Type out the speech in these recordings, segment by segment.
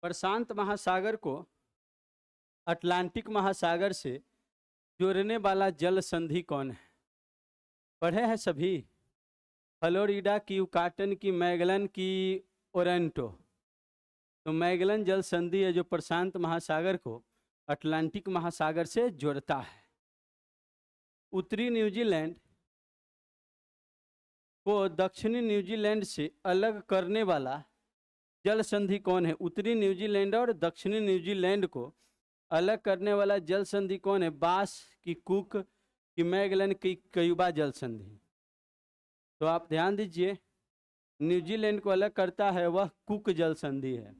प्रशांत महासागर को अटलांटिक महासागर से जोड़ने वाला जल संधि कौन है? पढ़े हैं सभी? फ्लोरिडा की, यूकाटन की, मैगलन की, ओरेंटो। तो मैगलन जल संधि है जो प्रशांत महासागर को अटलांटिक महासागर से जोड़ता है। उत्तरी न्यूजीलैंड को दक्षिणी न्यूजीलैंड से अलग करने वाला जल संधि कौन है? उत्तरी न्यूजीलैंड और दक्षिणी न्यूजीलैंड को अलग करने वाला जल संधि कौन है? बास की, कुक की, मैगलन की, क्यूबा जल संधि। तो आप ध्यान दीजिए, न्यूजीलैंड को अलग करता है वह कुक जल संधि है।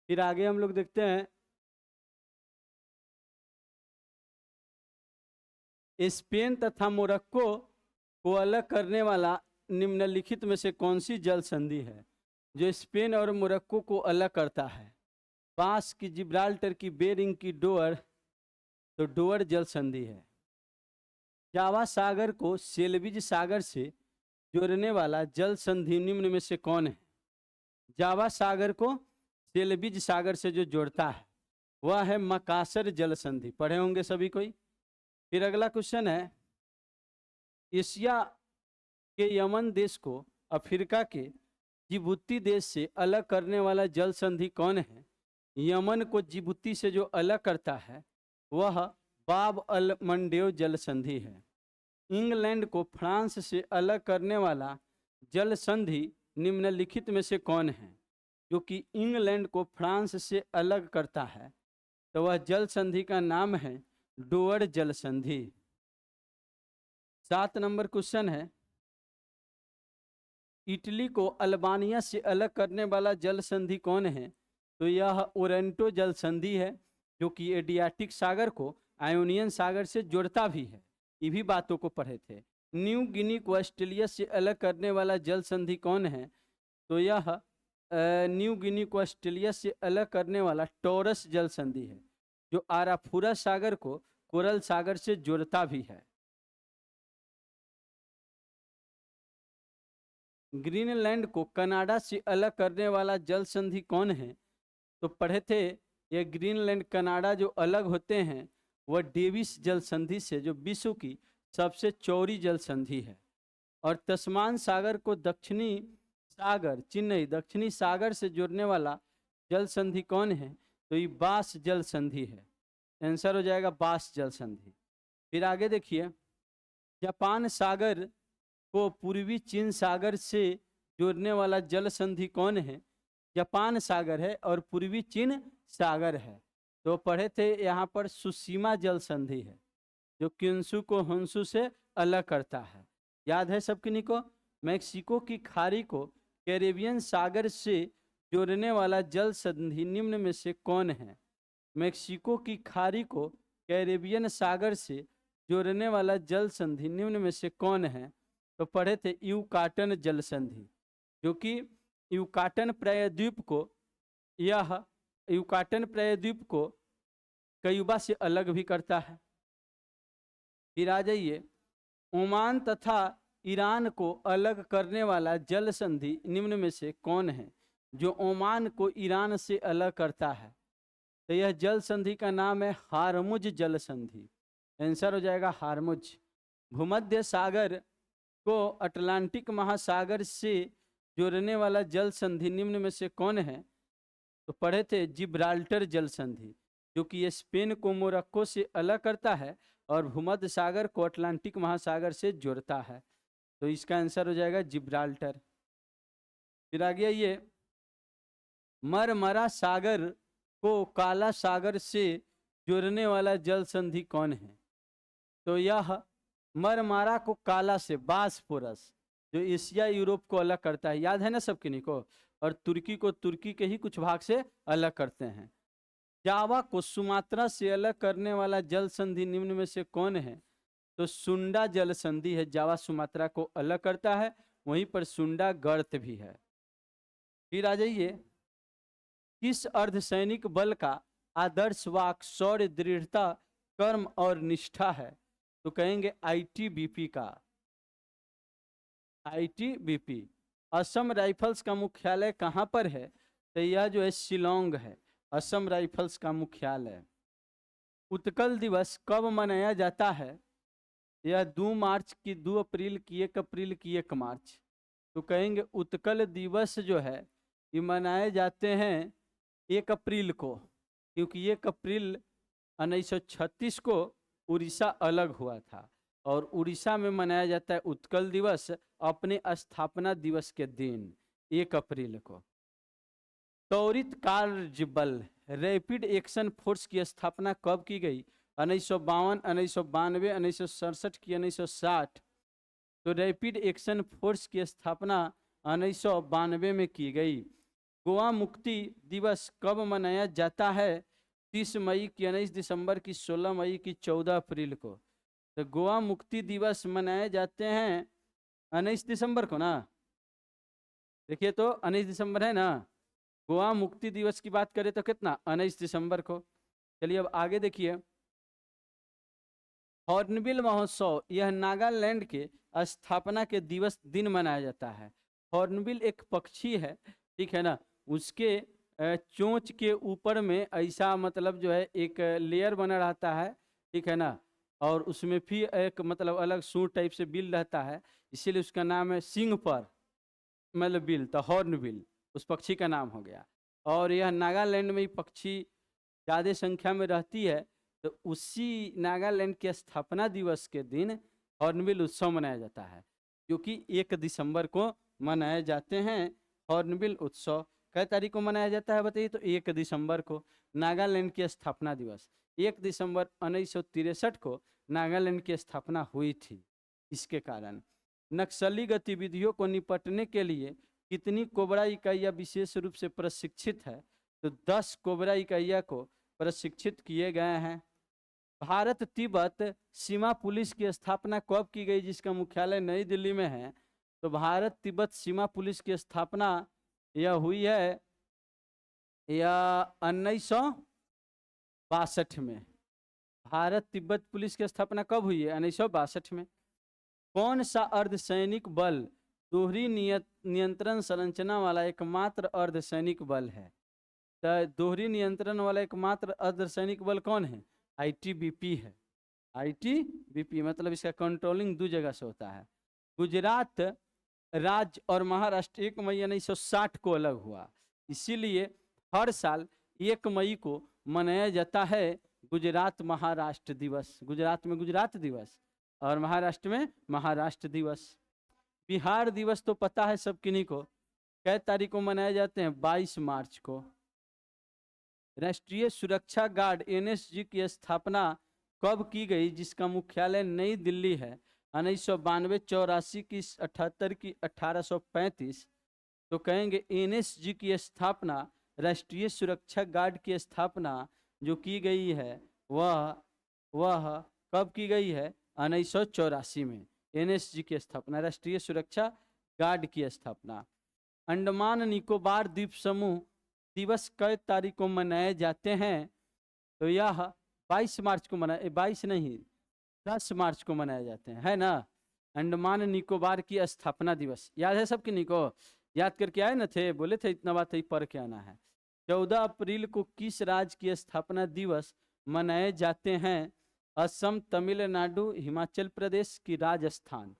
फिर आगे हम लोग देखते हैं, स्पेन तथा मोरक्को को अलग करने वाला निम्नलिखित में से कौन सी जल संधि है जो स्पेन और मोरक्को को अलग करता है? बास की, जिब्राल्टर की, बेरिंग की, डोअर। तो डोअर जल संधि है। जावा सागर को सेल्विज सागर से जोड़ने वाला जल संधि निम्न में से कौन है? जावा सागर को सेल्विज सागर से जो जोड़ता है वह है मकासर जल संधि। पढ़े होंगे सभी कोई। फिर अगला क्वेश्चन है, एशिया के यमन देश को अफ्रीका के जिबूती देश से अलग करने वाला जल संधि कौन है? यमन को जिबूती से जो अलग करता है वह बाब अल मंडेव जल संधि है। इंग्लैंड को फ्रांस से अलग करने वाला जल संधि निम्नलिखित में से कौन है जो कि इंग्लैंड को फ्रांस से अलग करता है? तो वह जल संधि का नाम है डोअर जल संधि। 7 नंबर क्वेश्चन है, इटली को अल्बानिया से अलग करने वाला जल संधि कौन है? तो यह ओरेंटो जल संधि है जो कि एडियाटिक सागर को आयोनियन सागर से जोड़ता भी है। ये भी बातों को पढ़े थे। न्यू गिनी को ऑस्ट्रेलिया से अलग करने वाला जल संधि कौन है? तो यह न्यू गिनी को ऑस्ट्रेलिया से अलग करने वाला टॉरस जल संधि है जो आराफुरा सागर को कोरल सागर से जोड़ता भी है। ग्रीनलैंड को कनाडा से अलग करने वाला जल संधि कौन है? तो पढ़े थे, ये ग्रीनलैंड कनाडा जो अलग होते हैं वह डेविस जल संधि से जो विश्व की सबसे चौड़ी जल संधि है। और तस्मान सागर को दक्षिणी सागर, चेन्नई दक्षिणी सागर से जोड़ने वाला जल संधि कौन है? तो ये बास जल संधि है। आंसर हो जाएगा बास जल संधि। फिर आगे देखिए, जापान सागर को पूर्वी चीन सागर से जोड़ने वाला जल संधि कौन है? जापान सागर है और पूर्वी चीन सागर है। तो पढ़े थे यहाँ पर सुसीमा जल संधि है जो किन्सु को होन्सु से अलग करता है। याद है सब किन्हीं को? मैक्सिको की खाड़ी को कैरेबियन सागर से जोड़ने वाला जल संधि निम्न में से कौन है? मैक्सिको की खाड़ी को कैरेबियन सागर से जोड़ने वाला जल संधि निम्न में से कौन है? तो पढ़े थे यूकाटन जल संधि जो कि यूकाटन प्रायद्वीप को, यह यूकाटन प्रायद्वीप को क्यूबा से अलग भी करता है। फिर आ जाइए, ओमान तथा ईरान को अलग करने वाला जल संधि निम्न में से कौन है जो ओमान को ईरान से अलग करता है? तो यह जल संधि का नाम है हारमुज जल संधि। आंसर हो जाएगा हारमुज। भूमध्य सागर को अटलांटिक महासागर से जोड़ने वाला जल संधि निम्न में से कौन है? तो पढ़े थे जिब्राल्टर जल संधि जो कि स्पेन को मोरक्को से अलग करता है और भूमध्य सागर को अटलांटिक महासागर से जोड़ता है। तो इसका आंसर हो जाएगा जिब्राल्टर। फिर आ गया ये, मरमरा सागर को काला सागर से जोड़ने वाला जल संधि कौन है? तो यह मरमारा को काला से बासफोरस जो एशिया यूरोप को अलग करता है। याद है ना सब किन्हीं को? और तुर्की को तुर्की के ही कुछ भाग से अलग करते हैं। जावा को सुमात्रा से अलग करने वाला जल संधि निम्न में से कौन है? तो सुंडा जल संधि है। जावा सुमात्रा को अलग करता है, वहीं पर सुंडा गर्त भी है। फिर आ जाइए, किस अर्धसैनिक बल का आदर्श वाक शौर्य, दृढ़ता, कर्म और निष्ठा है? तो कहेंगे आईटीबीपी का। आईटीबीपी। असम राइफल्स का मुख्यालय कहां पर है? तो यह जो है शिलोंग है, असम राइफल्स का मुख्यालय। उत्कल दिवस कब मनाया जाता है? यह 2 मार्च की, 2 अप्रैल की, 1 अप्रैल की, 1 मार्च। तो कहेंगे उत्कल दिवस जो है ये मनाए जाते हैं 1 अप्रैल को, क्योंकि 1 अप्रैल 1936 को उड़ीसा अलग हुआ था और उड़ीसा में मनाया जाता है उत्कल दिवस अपने स्थापना दिवस के दिन 1 अप्रैल को। त्वरित कार्य बल रैपिड एक्शन फोर्स की स्थापना कब की गई? 1952, 1992, 1967 की, 1960। तो रैपिड एक्शन फोर्स की स्थापना 1992 में की गई। गोवा मुक्ति दिवस कब मनाया जाता है? 30 मई की, 19 दिसंबर की, 16 मई की, 14 अप्रैल को। तो गोवा मुक्ति दिवस मनाए जाते हैं 19 दिसंबर को ना। देखिए तो 19 दिसंबर है ना। गोवा मुक्ति दिवस की बात करें तो कितना, 19 दिसंबर को। चलिए अब आगे देखिए। हॉर्नबिल महोत्सव, यह नागालैंड के स्थापना के दिवस दिन मनाया जाता है। हॉर्नबिल एक पक्षी है, ठीक है ना, उसके चोंच के ऊपर में ऐसा मतलब जो है एक लेयर बना रहता है, ठीक है ना, और उसमें फिर एक मतलब अलग सूट टाइप से बिल रहता है, इसीलिए उसका नाम है सिंग पर मतलब बिल, तो हॉर्नबिल उस पक्षी का नाम हो गया। और यह नागालैंड में ही पक्षी ज़्यादा संख्या में रहती है, तो उसी नागालैंड के स्थापना दिवस के दिन हॉर्नबिल उत्सव मनाया जाता है, जो कि 1 दिसंबर को मनाए जाते हैं। हॉर्नबिल उत्सव कै तारीख को मनाया जाता है बताइए? तो 1 दिसंबर को, नागालैंड की स्थापना दिवस 1 दिसंबर 1963 को नागालैंड की स्थापना हुई थी। इसके कारण नक्सली गतिविधियों को निपटने के लिए कितनी कोबरा इकाइयाँ विशेष रूप से प्रशिक्षित है? तो 10 कोबरा इकाइयाँ को प्रशिक्षित किए गए हैं। भारत तिब्बत सीमा पुलिस की स्थापना कब की गई, जिसका मुख्यालय नई दिल्ली में है? तो भारत तिब्बत सीमा पुलिस की स्थापना यह हुई है या 1962 में। भारत तिब्बत पुलिस की स्थापना कब हुई है? 1962 में। कौन सा अर्धसैनिक बल दोहरी नियंत्रण संरचना वाला एकमात्र अर्धसैनिक बल है? तो दोहरी नियंत्रण वाला एकमात्र अर्धसैनिक बल कौन है? आईटीबीपी है। आईटीबीपी मतलब इसका कंट्रोलिंग 2 जगह से होता है। गुजरात राज्य और महाराष्ट्र 1 मई 1960 को अलग हुआ, इसीलिए हर साल 1 मई को मनाया जाता है गुजरात महाराष्ट्र दिवस। गुजरात में गुजरात दिवस और महाराष्ट्र में महाराष्ट्र दिवस। बिहार दिवस तो पता है सब किन्हीं को, कै तारीख को मनाए जाते हैं? 22 मार्च को। राष्ट्रीय सुरक्षा गार्ड एनएसजी की स्थापना कब की गई, जिसका मुख्यालय नई दिल्ली है? 1992, 84 की, 78 की, 1835। तो कहेंगे एनएसजी की स्थापना, राष्ट्रीय सुरक्षा गार्ड की स्थापना जो की गई है वह कब की गई है? 1984 में एनएसजी की स्थापना, राष्ट्रीय सुरक्षा गार्ड की स्थापना। अंडमान निकोबार द्वीप समूह दिवस कै तारीख को मनाए जाते हैं? तो यह 22 मार्च को मनाए, 22 नहीं 10 मार्च को मनाए जाते हैं, है ना। अंडमान निकोबार की स्थापना दिवस याद है सब किन्हीं को? याद करके आए न थे? बोले थे इतना बात ही पढ़ के आना है। 14 अप्रैल को किस राज्य की स्थापना दिवस मनाए जाते हैं? असम, तमिलनाडु, हिमाचल प्रदेश की राजस्थान।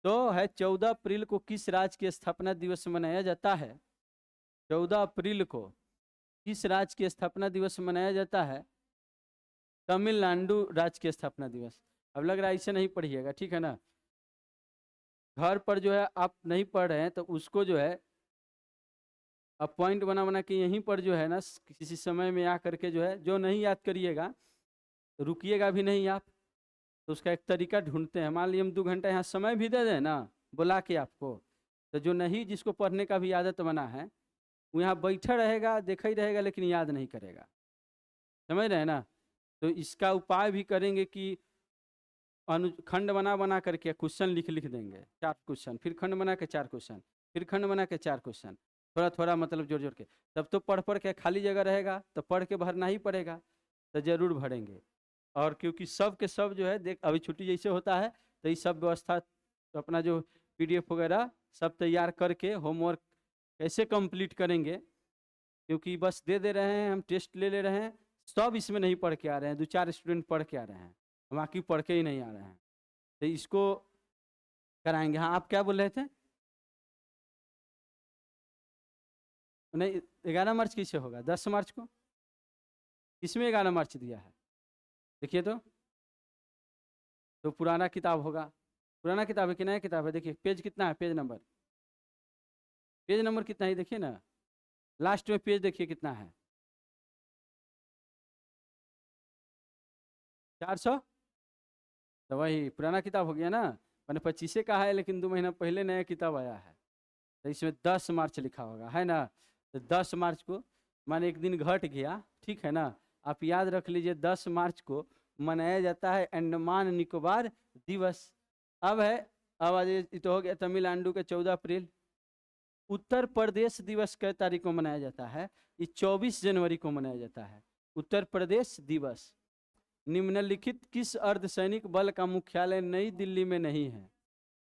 तो है 14 अप्रैल को किस राज्य की स्थापना दिवस मनाया जाता है? 14 अप्रैल को किस राज्य की स्थापना दिवस मनाया जाता है? तमिलनाडु राज्य की स्थापना दिवस। अब लग रहा है इसे नहीं पढ़िएगा, ठीक है ना। घर पर जो है आप नहीं पढ़ रहे हैं तो उसको जो है अब पॉइंट बना बना के यहीं पर जो है ना किसी समय में आ करके जो है, जो नहीं याद करिएगा रुकिएगा भी नहीं आप, तो उसका एक तरीका ढूंढते हैं। मान लीजिए हम 2 घंटा यहाँ समय भी दे दें ना बुला के आपको, तो जो नहीं जिसको पढ़ने का भी आदत बना है वो यहाँ बैठा रहेगा, देखा ही रहेगा, लेकिन याद नहीं करेगा। समझ रहे हैं ना। तो इसका उपाय भी करेंगे कि खंड बना बना करके क्वेश्चन लिख देंगे, 4 क्वेश्चन, फिर खंड बना के 4 क्वेश्चन, फिर खंड बना के 4 क्वेश्चन, थोड़ा थोड़ा मतलब जोड़ जोड़ के। तब तो पढ़ के खाली जगह रहेगा तो पढ़ के भरना ही पड़ेगा, तो जरूर भरेंगे। और क्योंकि सब के सब जो है देख अभी छुट्टी जैसे होता है तो ये सब व्यवस्था तो अपना जो PDF वगैरह सब तैयार करके होमवर्क कैसे कंप्लीट करेंगे क्योंकि बस दे रहे हैं, हम टेस्ट ले रहे हैं, सब इसमें नहीं पढ़ के आ रहे हैं, 2-4 स्टूडेंट पढ़ के आ रहे हैं, बाकी पढ़ के ही नहीं आ रहे हैं, तो इसको कराएंगे। हाँ, आप क्या बोल रहे थे? नहीं, 11 मार्च किसे होगा? 10 मार्च को। किसमें 11 मार्च दिया है? देखिए तो पुराना किताब होगा। पुराना किताब है कि नया किताब है? देखिए पेज कितना है, पेज नंबर कितना है देखिए ना, लास्ट में पेज देखिए कितना है, 400। तो वही पुराना किताब हो गया ना, मैंने 25 का है, लेकिन 2 महीना पहले नया किताब आया है, तो इसमें 10 मार्च लिखा होगा, है ना। तो 10 मार्च को माने एक दिन घट गया, ठीक है ना। आप याद रख लीजिए 10 मार्च को मनाया जाता है अंडमान निकोबार दिवस। अब है, अब आज ये तो हो गया तमिलनाडु के 14 अप्रैल। उत्तर प्रदेश दिवस कै तारीख को मनाया जाता है? ये 24 जनवरी को मनाया जाता है, उत्तर प्रदेश दिवस। निम्नलिखित किस अर्धसैनिक बल का मुख्यालय नई दिल्ली में नहीं है?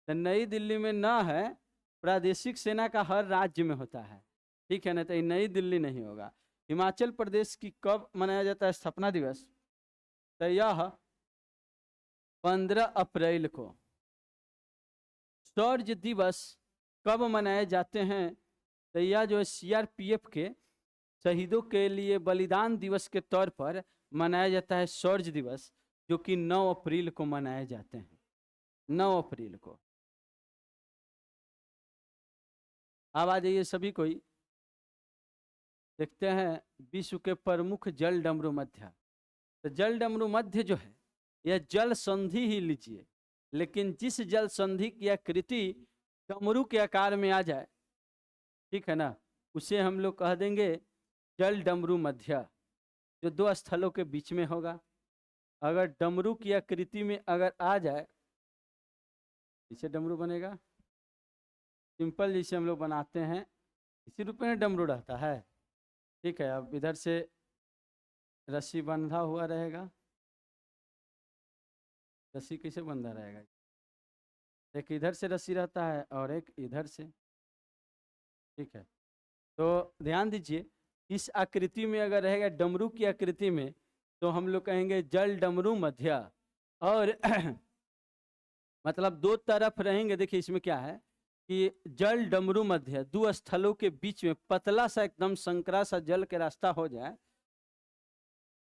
तो नई दिल्ली में ना है, प्रादेशिक सेना का हर राज्य में होता है, ठीक है ना, तो ये नई दिल्ली नहीं होगा। हिमाचल प्रदेश की कब मनाया जाता है स्थापना दिवस? तो यह 15 अप्रैल को। शौर्य दिवस कब मनाए जाते हैं? तो यह जो है CRPF के शहीदों के लिए बलिदान दिवस के तौर पर मनाया जाता है शौर्य दिवस, जो कि 9 अप्रैल को मनाए जाते हैं, 9 अप्रैल को। अब आ जाइए सभी कोई, देखते हैं विश्व के प्रमुख जल डमरू मध्य। तो जल डमरू मध्य जो है यह जल संधि ही लीजिए, लेकिन जिस जल संधि की आकृति डमरू के आकार में आ जाए, ठीक है ना, उसे हम लोग कह देंगे जल डमरू मध्य, जो 2 स्थलों के बीच में होगा। अगर डमरू की आकृति में अगर आ जाए, इसे डमरू बनेगा सिंपल, जिसे हम लोग बनाते हैं इसी रूप में डमरू रहता है, ठीक है। अब इधर से रस्सी बंधा हुआ रहेगा, रस्सी कैसे बंधा रहेगा? एक इधर से रस्सी रहता है और एक इधर से, ठीक है। तो ध्यान दीजिए, इस आकृति में अगर रहेगा डमरू की आकृति में, तो हम लोग कहेंगे जल डमरू मध्य। और मतलब 2 तरफ रहेंगे, देखिए इसमें क्या है कि जल डमरू मध्य, 2 स्थलों के बीच में पतला सा एकदम संकरा सा जल के रास्ता हो जाए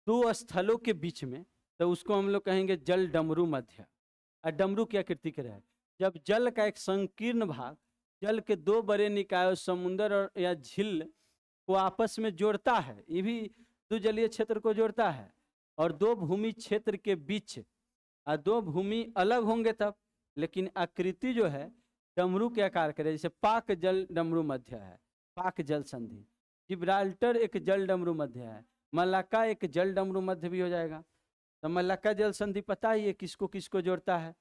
2 स्थलों के बीच में, तो उसको हम लोग कहेंगे जल डमरू मध्य। और डमरू की आकृति के रहे, जब जल का एक संकीर्ण भाग जल के 2 बड़े निकायों समुद्र और या झील को आपस में जोड़ता है, ये भी 2 जलीय क्षेत्र को जोड़ता है, और 2 भूमि क्षेत्र के बीच, और 2 भूमि अलग होंगे तब, लेकिन आकृति जो है डमरू के आकार करे, जैसे पाक जल डमरू मध्य है, पाक जल संधि। जिब्राल्टर एक जल डमरू मध्य है, मलाक्का एक जल डमरू मध्य भी हो जाएगा। तो मलाक्का जल संधि पता ही है किसको किसको जोड़ता है,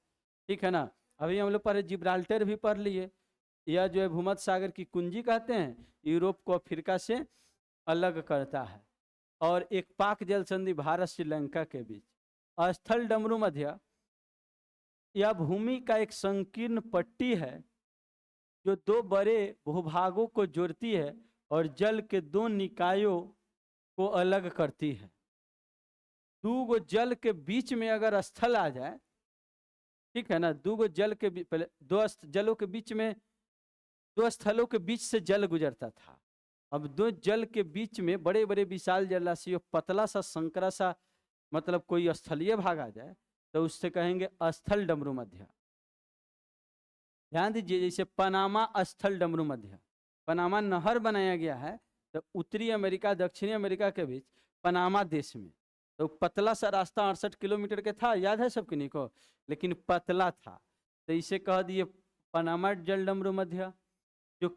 ठीक है ना। अभी हम लोग पढ़े जिब्राल्टर भी पढ़ लिए, यह जो है भूमध्य सागर की कुंजी कहते हैं, यूरोप को अफ्रीका से अलग करता है। और एक पाक जल संधि भारत श्रीलंका के बीच। स्थल डमरू मध्य यह भूमि का एक संकीर्ण पट्टी है जो 2 बड़े भूभागों को जोड़ती है और जल के 2 निकायों को अलग करती है। 2 जल के बीच में अगर स्थल आ जाए, ठीक है ना, 2 जल के पहले 2 जलों के बीच में, 2 स्थलों के बीच से जल गुजरता था, अब 2 जल के बीच में बड़े बड़े विशाल जलाशय पतला सा संकरा सा, मतलब कोई स्थलीय भाग आ जाए, तो उससे कहेंगे स्थल डमरू मध्य। ध्यान दीजिए, जैसे पनामा स्थल डमरू मध्य, पनामा नहर बनाया गया है तो उत्तरी अमेरिका दक्षिणी अमेरिका के बीच पनामा देश में, तो पतला सा रास्ता 68 किलोमीटर के था, याद है सबके नहीं को, लेकिन पतला था, तो इसे कह दिए पनामा जल डमरू मध्य, जो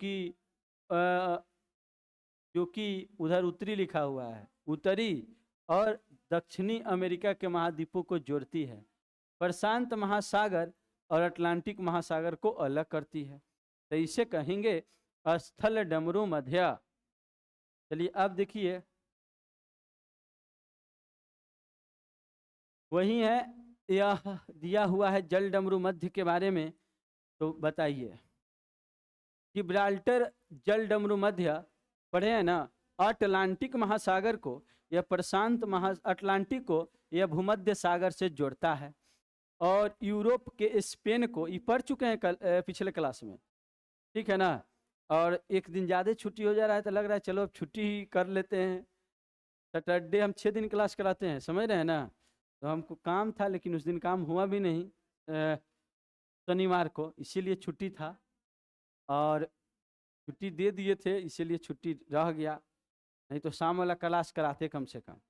कि उधर उत्तरी लिखा हुआ है, उत्तरी और दक्षिणी अमेरिका के महाद्वीपों को जोड़ती है, प्रशांत महासागर और अटलांटिक महासागर को अलग करती है, तो इसे कहेंगे स्थल डमरू मध्य। चलिए अब देखिए, वही है, यह दिया हुआ है जल डमरू मध्य के बारे में, तो बताइए। जिब्राल्टर जल डमरू मध्य पढ़े हैं ना, अटलांटिक महासागर को या प्रशांत अटलांटिक को यह भूमध्य सागर से जोड़ता है। और यूरोप के स्पेन को, ये पढ़ चुके हैं पिछले क्लास में, ठीक है ना। और एक दिन ज़्यादा छुट्टी हो जा रहा है तो लग रहा है चलो अब छुट्टी ही कर लेते हैं। सैटरडे हम 6 दिन क्लास कराते हैं, समझ रहे हैं ना। तो हमको काम था लेकिन उस दिन काम हुआ भी नहीं, शनिवार को, इसीलिए छुट्टी था। और छुट्टी दे दिए थे इसीलिए छुट्टी रह गया, नहीं तो शाम वाला क्लास कराते कम से कम।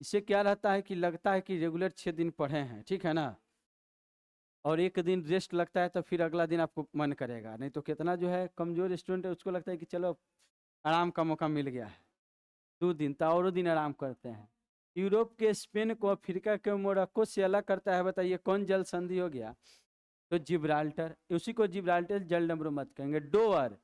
इससे क्या रहता है कि लगता है कि रेगुलर 6 दिन पढ़े हैं, ठीक है ना। और एक दिन रेस्ट लगता है तो फिर अगला दिन आपको मन करेगा, नहीं तो कितना जो है कमज़ोर स्टूडेंट है उसको लगता है कि चलो आराम का मौका मिल गया है, 2 दिन तो और दिन आराम करते हैं। यूरोप के स्पेन को अफ्रीका के मोरक्को से अलग करता है, बताइए कौन जल संधि हो गया। तो जिब्राल्टर, उसी को जिब्राल्टर जल डमरू मत कहेंगे। डोवर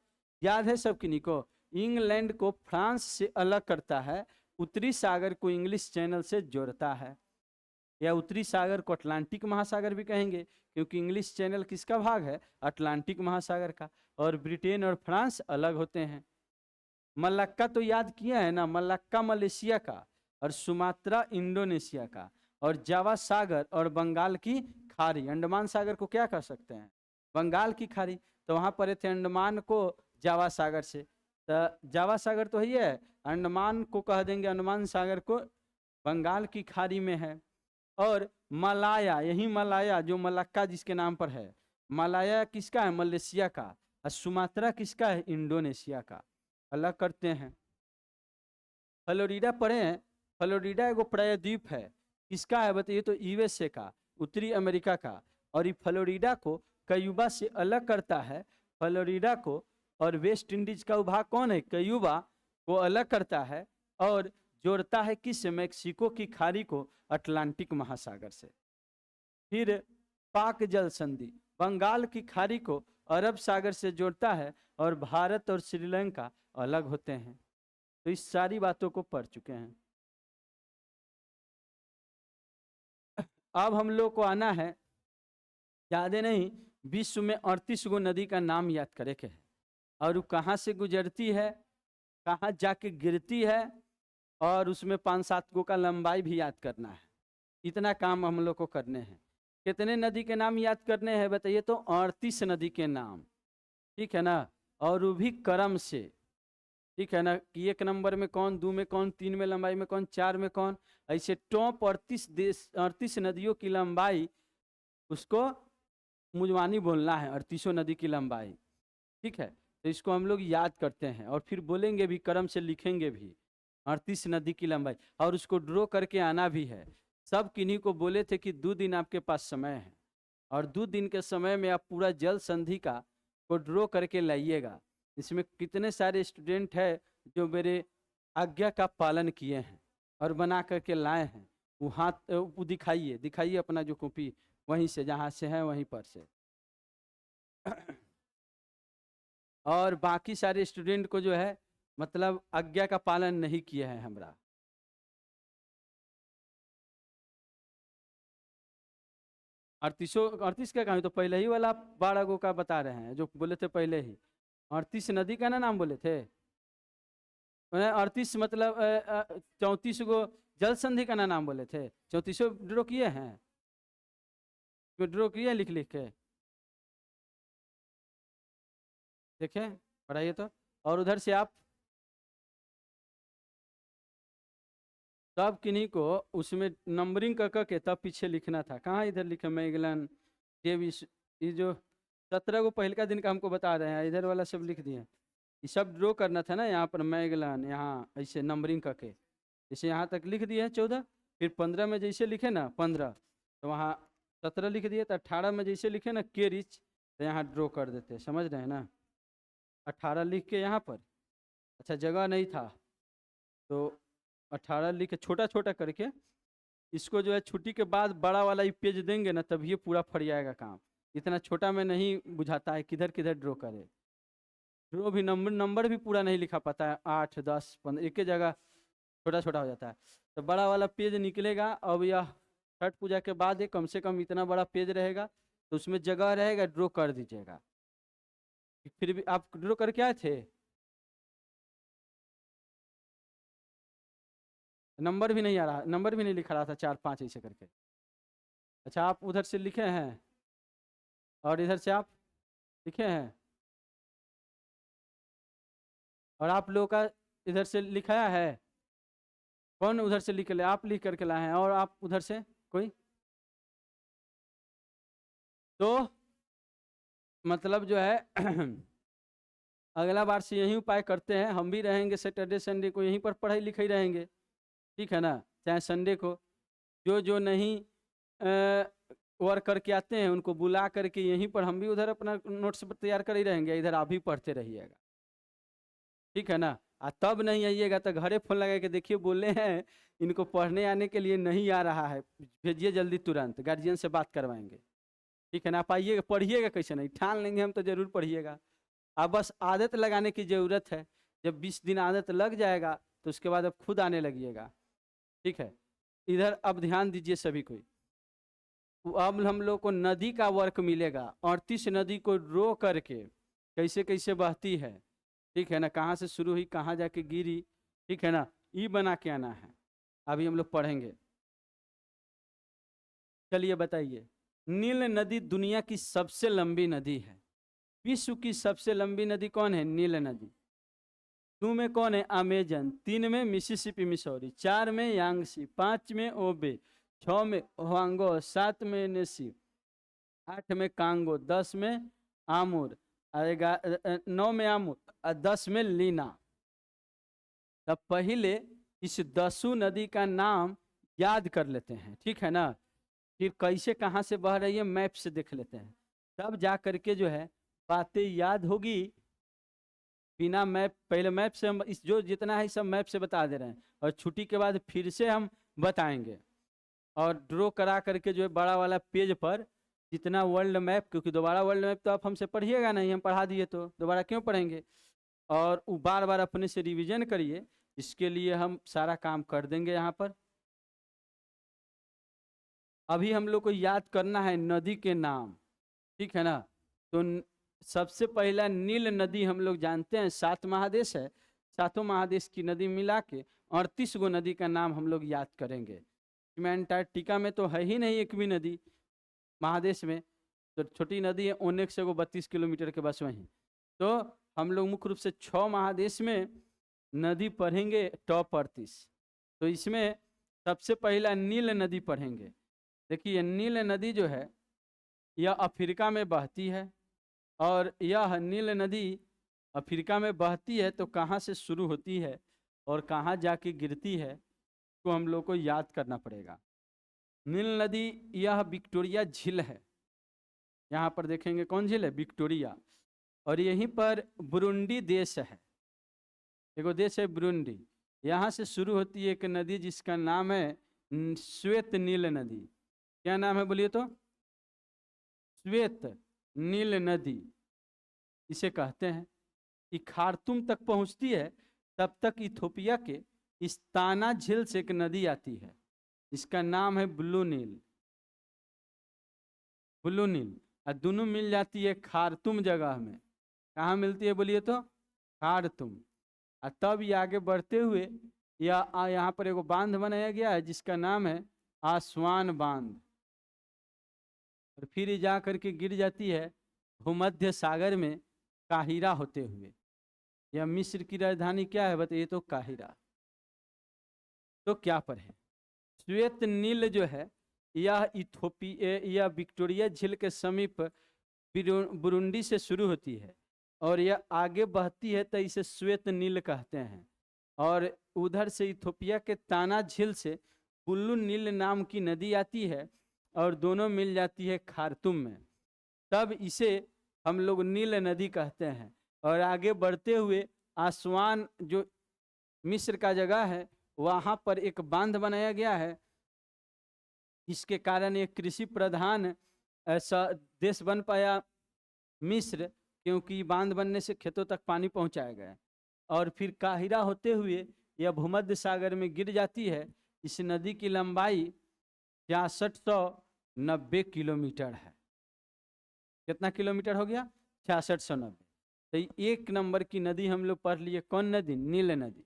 याद है सब किन्हीं को। इंग्लैंड को फ्रांस से अलग करता है, उत्तरी सागर को इंग्लिश चैनल से जोड़ता है। या उत्तरी सागर को अटलांटिक महासागर भी कहेंगे क्योंकि इंग्लिश चैनल किसका भाग है, अटलांटिक महासागर का। और ब्रिटेन और फ्रांस अलग होते हैं। मलक्का तो याद किया है ना, मलक्का मलेशिया का और सुमात्रा इंडोनेशिया का। और जावा सागर और बंगाल की खाड़ी, अंडमान सागर को क्या कह सकते हैं, बंगाल की खाड़ी। तो वहाँ पर थे अंडमान को जावा सागर से, तो जावा सागर तो है, अंडमान को कह देंगे अंडमान सागर को बंगाल की खाड़ी में है। और मलाया, यही मलाया जो मलक्का जिसके नाम पर है, मलाया किसका है, मलेशिया का। और सुमात्रा किसका है, इंडोनेशिया का। अलग करते हैं। फ्लोरिडा पढ़े हैं, फ्लोरिडा एगो प्रायद्वीप है, किसका है बताइए, तो यूएसए का, उत्तरी अमेरिका का। और ये फ्लोरिडा को क्यूबा से अलग करता है, फ्लोरिडा को। और वेस्ट इंडीज का भाग कौन है, क्यूबा को अलग करता है और जोड़ता है किस, मैक्सिको की खाड़ी को अटलांटिक महासागर से। फिर पाक जल संधि, बंगाल की खाड़ी को अरब सागर से जोड़ता है और भारत और श्रीलंका अलग होते हैं। तो इस सारी बातों को पढ़ चुके हैं। अब हम लोग को आना है, ज़्यादा नहीं, विश्व में 38 गो नदी का नाम याद करे के है, और वो कहाँ से गुजरती है, कहाँ जाके गिरती है, और उसमें 5-7 गो का लंबाई भी याद करना है। इतना काम हम लोग को करने हैं। कितने नदी के नाम याद करने हैं बताइए, तो 38 नदी के नाम, ठीक है ना। और वो भी क्रम से, ठीक है ना, कि 1 नंबर में कौन, 2 में कौन, 3 में लंबाई में कौन, 4 में कौन, ऐसे टॉप 38 नदियों की लंबाई उसको मुजवानी बोलना है, 38 नदी की लंबाई, ठीक है। तो इसको हम लोग याद करते हैं और फिर बोलेंगे भी, क्रम से लिखेंगे भी, 38 नदी की लंबाई। और उसको ड्रॉ करके आना भी है। सब किन्हीं को बोले थे कि 2 दिन आपके पास समय है, और 2 दिन के समय में आप पूरा जल संधि का को ड्रॉ करके लाइएगा। इसमें कितने सारे स्टूडेंट हैं जो मेरे आज्ञा का पालन किए हैं और बना करके लाए हैं, वो हाथ वो दिखाइए अपना जो कॉपी, वहीं से जहाँ से है वहीं पर से। और बाकी सारे स्टूडेंट को जो है मतलब आज्ञा का पालन नहीं किया है हमरा। 38 का काम तो पहले ही वाला 12 गो का बता रहे हैं जो बोले थे पहले ही। 38 नदी का ना नाम बोले थे, 38 मतलब 34 गो जल संधि का ना नाम बोले थे। 34 ड्रॉ किए हैं, ड्रॉ किए लिख लिख के देखें, पढ़ाइए तो। और उधर से आप तब किन्हीं को उसमें नंबरिंग कर के तब पीछे लिखना था। कहाँ इधर लिखे, मैगलन डेविस, ये जो 17 को पहले का दिन का हमको बता रहे हैं, इधर वाला सब लिख दिए। ये सब ड्रॉ करना था ना, यहाँ पर मैगलन, यहाँ ऐसे नंबरिंग करके, जैसे यहाँ तक लिख दिए 14, फिर 15 में जैसे लिखे ना 15, तो वहाँ 17 लिख दिए, तो 18 में जैसे लिखे ना केरिच, तो यहाँ ड्रॉ कर देते, समझ रहे हैं ना। 18 लिख के यहाँ पर, अच्छा जगह नहीं था तो 18 लिख के छोटा छोटा करके इसको जो है छुट्टी के बाद बड़ा वाला ही पेज देंगे ना, तभी ये पूरा फट जाएगा काम। इतना छोटा में नहीं बुझाता है, किधर किधर ड्रॉ करे। ड्रॉ भी नंबर भी पूरा नहीं लिखा पाता है, 8, 10, 15 एक ही जगह छोटा छोटा हो जाता है। तो बड़ा वाला पेज निकलेगा। अब यह छठ पूजा के बाद ये कम से कम इतना बड़ा पेज रहेगा, तो उसमें जगह रहेगा, ड्रॉ कर दीजिएगा। फिर भी आप ड्रॉ करके आए थे, नंबर भी नहीं आ रहा, नंबर भी नहीं लिखा रहा था 4 5 ऐसे करके। अच्छा आप उधर से लिखे हैं और इधर से आप लिखे हैं, और आप लोगों का इधर से लिखाया है? कौन उधर से लिख ले, आप लिख करके लाए हैं, और आप उधर से कोई? तो मतलब जो है अगला बार से यही उपाय करते हैं, हम भी रहेंगे सैटरडे संडे को यहीं पर पढ़ाई लिखाई रहेंगे, ठीक है ना, चाहे संडे को। जो जो नहीं वर्क करके आते हैं उनको बुला करके यहीं पर, हम भी उधर अपना नोट्स तैयार कर ही रहेंगे, इधर आप भी पढ़ते रहिएगा, ठीक है ना। तब नहीं आइएगा तो घरे फोन लगा के देखिए, बोले हैं इनको पढ़ने आने के लिए नहीं आ रहा है, भेजिए जल्दी तुरंत, गार्जियन से बात करवाएंगे, ठीक है ना। आप आइएगा, पढ़िएगा, कैसे नहीं, ठान लेंगे हम तो जरूर पढ़िएगा। अब बस आदत लगाने की ज़रूरत है, जब 20 दिन आदत लग जाएगा तो उसके बाद अब खुद आने लगिएगा, ठीक है। इधर अब ध्यान दीजिए सभी कोई, अब हम लोग को नदी का वर्क मिलेगा, 38 नदी को रो करके कैसे कैसे बहती है, ठीक है ना, कहाँ से शुरू हुई कहाँ जाके गिरी, ठीक है ना, ई बना के आना है, अभी हम लोग पढ़ेंगे। चलिए बताइए, नील नदी दुनिया की सबसे लंबी नदी है। विश्व की सबसे लंबी नदी कौन है? नील नदी। 2 में कौन है? अमेजन। 3 में मिसिसिपी मिसौरी। 4 में यांगसी। 5 में ओबे। 6 में होंगो। 7 में नेसी। 8 में कांगो। 10 में आमुर। 9 में आमुर और 10 में लीना। तब पहले इस 10 नदी का नाम याद कर लेते हैं, ठीक है ना, फिर कैसे कहाँ से बह रही है मैप से देख लेते हैं, तब जा करके जो है बातें याद होगी। बिना मैप, पहले मैप से हम इस जो जितना है सब मैप से बता दे रहे हैं, और छुट्टी के बाद फिर से हम बताएंगे, और ड्रॉ करा करके जो है बड़ा वाला पेज पर जितना वर्ल्ड मैप, क्योंकि दोबारा वर्ल्ड मैप तो आप हमसे पढ़िएगा नहीं, हम पढ़ा दिए तो दोबारा क्यों पढ़ेंगे, और बार बार अपने से रिवीजन करिए, इसके लिए हम सारा काम कर देंगे यहाँ पर। अभी हम लोग को याद करना है नदी के नाम, ठीक है ना। तो सबसे पहला नील नदी हम लोग जानते हैं, 7 महादेश है, 7 महादेश की नदी मिला के 38 गो नदी का नाम हम लोग याद करेंगे। मैं अंटार्कटिका में तो है ही नहीं एक भी नदी महादेश में, तो छोटी नदी है ओनेक्स को 32 किलोमीटर के बस वहीं। तो हम लोग मुख्य रूप से 6 महादेश में नदी पढ़ेंगे टॉप 38। तो इसमें सबसे पहला नील नदी पढ़ेंगे। देखिए नील नदी जो है यह अफ्रीका में बहती है, और यह नील नदी अफ्रीका में बहती है, तो कहाँ से शुरू होती है और कहाँ जाके गिरती है तो हम लोग को याद करना पड़ेगा। नील नदी यह विक्टोरिया झील है, यहाँ पर देखेंगे कौन झील है? विक्टोरिया। और यहीं पर बुरुंडी देश है, एगो देश है बुरुंडी, यहाँ से शुरू होती है एक नदी जिसका नाम है श्वेत नील नदी। क्या नाम है बोलिए तो? श्वेत नील नदी इसे कहते हैं। ये खार्तूम तक पहुंचती है, तब तक इथोपिया के इस्ताना झील से एक नदी आती है, इसका नाम है ब्लू नील। ब्लू नील और दोनों मिल जाती है खार्तूम जगह में। कहाँ मिलती है बोलिए तो? खार्तूम। और तब ये आगे बढ़ते हुए यहाँ पर एगो बांध बनाया गया है जिसका नाम है आसवान बांध, और फिर ये जा करके गिर जाती है भूमध्य सागर में काहिरा होते हुए। यह मिस्र की राजधानी क्या है बताइए तो? काहिरा। तो क्या पर है? श्वेत नील जो है यह इथोपिया या विक्टोरिया झील के समीप बुरुंडी से शुरू होती है, और यह आगे बहती है तो इसे श्वेत नील कहते हैं, और उधर से इथोपिया के ताना झील से बुल्लू नील नाम की नदी आती है, और दोनों मिल जाती है खार्तूम में, तब इसे हम लोग नील नदी कहते हैं। और आगे बढ़ते हुए आसवान जो मिस्र का जगह है वहाँ पर एक बांध बनाया गया है, इसके कारण एक कृषि प्रधान ऐसा देश बन पाया मिस्र, क्योंकि बांध बनने से खेतों तक पानी पहुंचाया गया। और फिर काहिरा होते हुए यह भूमध्य सागर में गिर जाती है। इस नदी की लंबाई 6690 किलोमीटर है। कितना किलोमीटर हो गया? 6690। तो एक नंबर की नदी हम लोग पढ़ लिए, कौन नदी? नील नदी।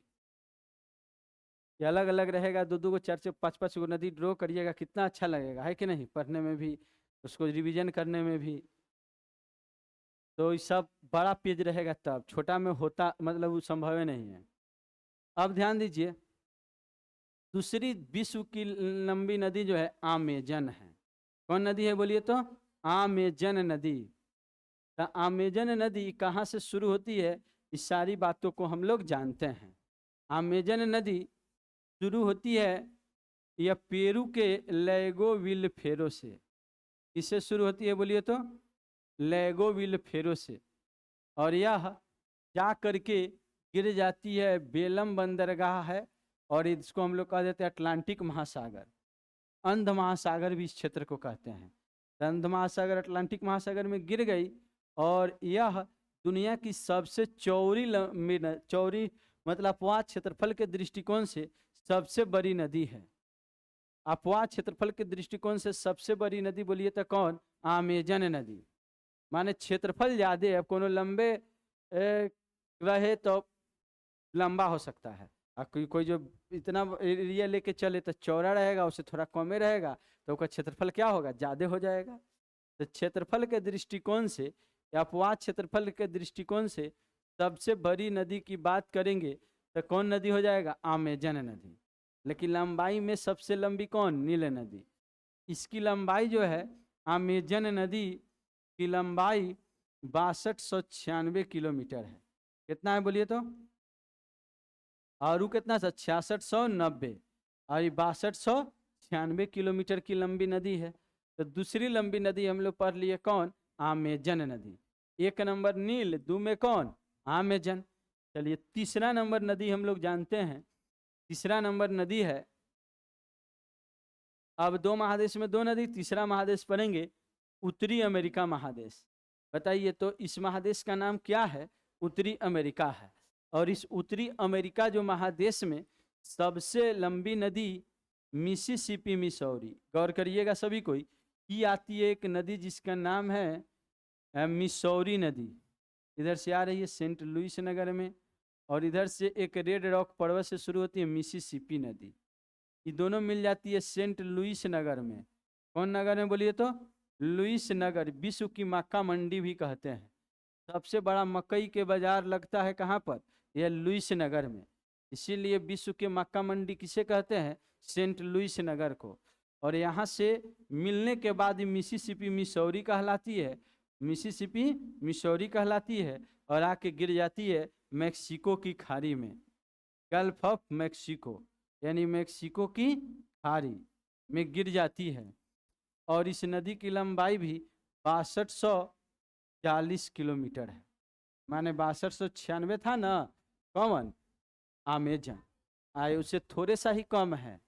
ये अलग अलग रहेगा, दो दो को, चार चार पाँच पाँच को नदी ड्रॉ करिएगा, कितना अच्छा लगेगा, है कि नहीं, पढ़ने में भी, उसको रिवीजन करने में भी। तो ये सब बड़ा पेज रहेगा, तब छोटा में होता मतलब वो संभव नहीं है। अब ध्यान दीजिए, दूसरी विश्व की लंबी नदी जो है अमेजन है। कौन नदी है बोलिए तो? अमेजन नदी। तो अमेजन नदी कहाँ से शुरू होती है, इस सारी बातों को हम लोग जानते हैं। अमेजन नदी शुरू होती है यह पेरू के लेगो विल फेरो से। किससे शुरू होती है बोलिए तो? लेगो विल फेरो से। और यह जा करके गिर जाती है, बेलम बंदरगाह है, और इसको हम लोग कह देते हैं अटलांटिक महासागर। अंध महासागर भी इस क्षेत्र को कहते हैं। अंध महासागर अटलांटिक महासागर में गिर गई, और यह दुनिया की सबसे चौड़ी मतलब अपवाद क्षेत्रफल के दृष्टिकोण से सबसे बड़ी नदी है। अपवाद क्षेत्रफल के दृष्टिकोण से सबसे बड़ी नदी बोलिए तो कौन? अमेजन नदी। माने क्षेत्रफल ज्यादा है, कोनो लंबे रहे तो लंबा हो सकता है, और कोई जो इतना एरिया लेके चले तो चौड़ा रहेगा, उससे थोड़ा कमे रहेगा, तो उसका क्षेत्रफल क्या होगा? ज्यादा हो जाएगा। तो क्षेत्रफल के दृष्टिकोण से या अपवाद क्षेत्रफल के दृष्टिकोण से सबसे बड़ी नदी की बात करेंगे तो कौन नदी हो जाएगा? अमेजन नदी। लेकिन लंबाई में सबसे लंबी कौन? नील नदी। इसकी लंबाई जो है, अमेजन नदी की लंबाई 6296 किलोमीटर है। कितना है बोलिए तो? और वो कितना सा? 6690। और ये 6296 किलोमीटर की लंबी नदी है। तो दूसरी लंबी नदी हम लोग पढ़ लिए कौन? अमेजन नदी। एक नंबर नील, दो में कौन? अमेजन। चलिए तीसरा नंबर नदी हम लोग जानते हैं। तीसरा नंबर नदी है, अब दो महादेश में दो नदी, तीसरा महादेश पढ़ेंगे उत्तरी अमेरिका महादेश। बताइए तो इस महादेश का नाम क्या है? उत्तरी अमेरिका है। और इस उत्तरी अमेरिका जो महादेश में सबसे लंबी नदी मिसिसिपी मिसौरी। गौर करिएगा सभी कोई, की आती है एक नदी जिसका नाम है मिसौरी नदी। इधर से आ रही है सेंट लुइस नगर में, और इधर से एक रेड रॉक पर्वत से शुरू होती है मिसिसिपी नदी। ये दोनों मिल जाती है सेंट लुइस नगर में। कौन नगर में बोलिए तो? लुइस नगर। विश्व की मक्का मंडी भी कहते हैं। सबसे बड़ा मकई के बाजार लगता है कहाँ पर? यह लुइस नगर में। इसीलिए विश्व के मक्का मंडी किसे कहते हैं? सेंट लुइस नगर को। और यहाँ से मिलने के बाद मिसिसिपी मिसौरी कहलाती है, मिसिसिपी मिसौरी कहलाती है, और आके गिर जाती है मैक्सिको की खाड़ी में, गल्फ ऑफ मैक्सिको, यानी मैक्सिको की खाड़ी में गिर जाती है। और इस नदी की लंबाई भी 6240 किलोमीटर है। माने 6296 था ना, कौन? अमेजन। आए उससे थोड़े सा ही कम है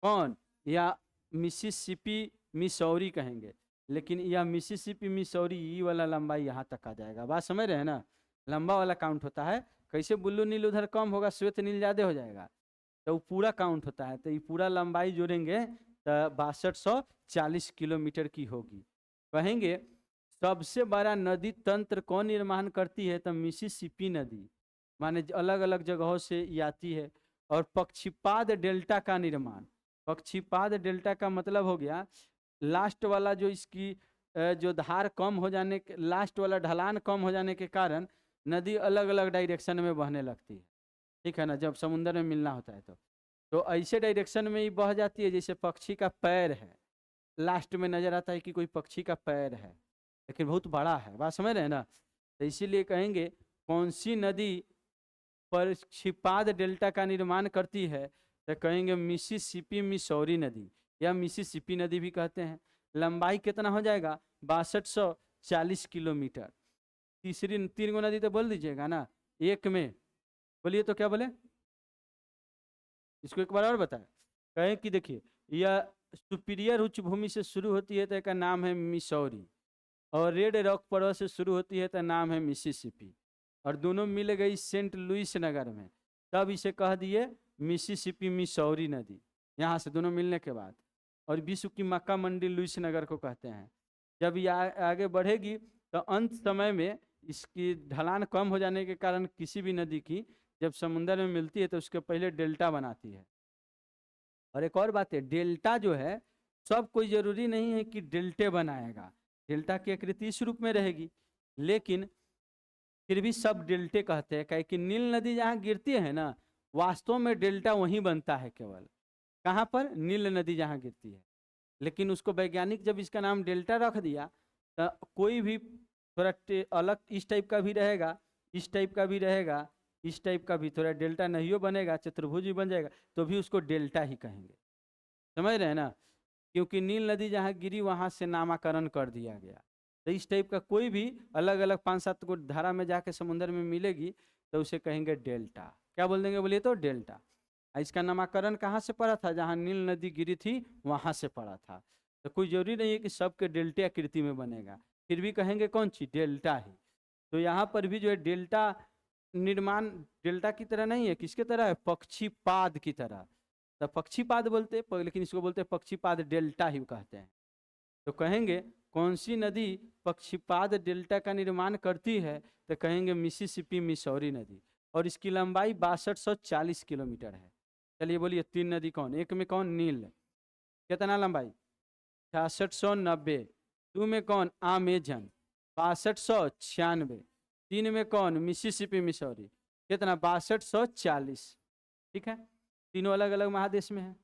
कौन? या मिसिसिपी मिसौरी कहेंगे। लेकिन यह मिसिसिपी मिसौरी ये वाला लंबाई यहाँ तक आ जाएगा। बात समझ रहे हैं ना? लंबा वाला काउंट होता है। कैसे ब्लू नील उधर कम होगा, श्वेत नील ज्यादा हो जाएगा, तो वो पूरा काउंट होता है। तो ये पूरा लंबाई जोड़ेंगे तो 6240 किलोमीटर की होगी। कहेंगे सबसे बड़ा नदी तंत्र कौन निर्माण करती है? तो मिसिसिपी नदी। माने अलग अलग जगहों से ये आती है। और पक्षीपाद डेल्टा का निर्माण, पक्षीपाद डेल्टा का मतलब हो गया लास्ट वाला जो इसकी जो धार कम हो जाने के, लास्ट वाला ढलान कम हो जाने के कारण नदी अलग अलग डायरेक्शन में बहने लगती है। ठीक है ना? जब समुद्र में मिलना होता है तो ऐसे डायरेक्शन में ही बह जाती है जैसे पक्षी का पैर है। लास्ट में नजर आता है कि कोई पक्षी का पैर है, लेकिन बहुत बड़ा है। बात समझ रहे हैं ना? तो इसीलिए कहेंगे कौन सी नदी पक्षीपाद डेल्टा का निर्माण करती है? तो कहेंगे मिसिसिपी मिसौरी नदी, या मिसिसिपी नदी भी कहते हैं। लंबाई कितना हो जाएगा? 6240 किलोमीटर। तीसरी तीन गो नदी तो बोल दीजिएगा ना, एक में बोलिए तो क्या बोले? इसको एक बार और बताएं। कहें कि देखिए यह सुपीरियर उच्च भूमि से शुरू होती है तो इसका नाम है मिसौरी, और रेड रॉक पर्वत से शुरू होती है तो नाम है मिसिसिपी, और दोनों मिल गई सेंट लुइस नगर में, तब इसे कह दिए मिसिसिपी मिसौरी नदी। यहाँ से दोनों मिलने के बाद, और विश्व की मक्का मंडी लुइस नगर को कहते हैं। जब ये आगे बढ़ेगी तो अंत समय में इसकी ढलान कम हो जाने के कारण किसी भी नदी की जब समुद्र में मिलती है तो उसके पहले डेल्टा बनाती है। और एक और बात है, डेल्टा जो है सब कोई जरूरी नहीं है कि डेल्टे बनाएगा, डेल्टा की आकृति इस रूप में रहेगी, लेकिन फिर भी सब डेल्टे कहते हैं, क्या कि नील नदी जहाँ गिरती है ना, वास्तव में डेल्टा वहीं बनता है केवल, कहाँ पर, नील नदी जहाँ गिरती है। लेकिन उसको वैज्ञानिक जब इसका नाम डेल्टा रख दिया, तो कोई भी थोड़ा अलग इस टाइप का भी रहेगा, इस टाइप का भी रहेगा, इस टाइप का भी थोड़ा डेल्टा नहीं हो बनेगा, चतुर्भुज भी बन जाएगा, तो भी उसको डेल्टा ही कहेंगे। समझ रहे हैं ना, क्योंकि नील नदी जहाँ गिरी वहाँ से नामकरण कर दिया गया। तो इस टाइप का कोई भी अलग अलग 5-7 को धारा में जाके समुद्र में मिलेगी तो उसे कहेंगे डेल्टा। क्या बोल देंगे बोलिए तो, डेल्टा। इसका नामकरण कहाँ से पड़ा था, जहाँ नील नदी गिरी थी वहाँ से पड़ा था। तो कोई जरूरी नहीं है कि सबके डेल्टे आकृति में बनेगा, फिर भी कहेंगे कौन सी, डेल्टा ही। तो यहाँ पर भी जो है डेल्टा निर्माण डेल्टा की तरह नहीं है, किसके तरह है, पक्षीपाद की तरह। तो पक्षीपाद बोलते हैं, लेकिन इसको बोलते हैं पक्षीपाद डेल्टा ही कहते हैं। तो कहेंगे कौन सी नदी पक्षीपाद डेल्टा का निर्माण करती है, तो कहेंगे मिसिसिपी मिसौरी नदी, और इसकी लंबाई 6240 किलोमीटर है। चलिए बोलिए 3 नदी कौन, एक में कौन, नील, कितना लंबाई 6690, 2 में कौन, अमेजन 6296, 3 में कौन, मिसिसिपी मिसौरी, कितना 6240। ठीक है, तीनों अलग अलग महादेश में है।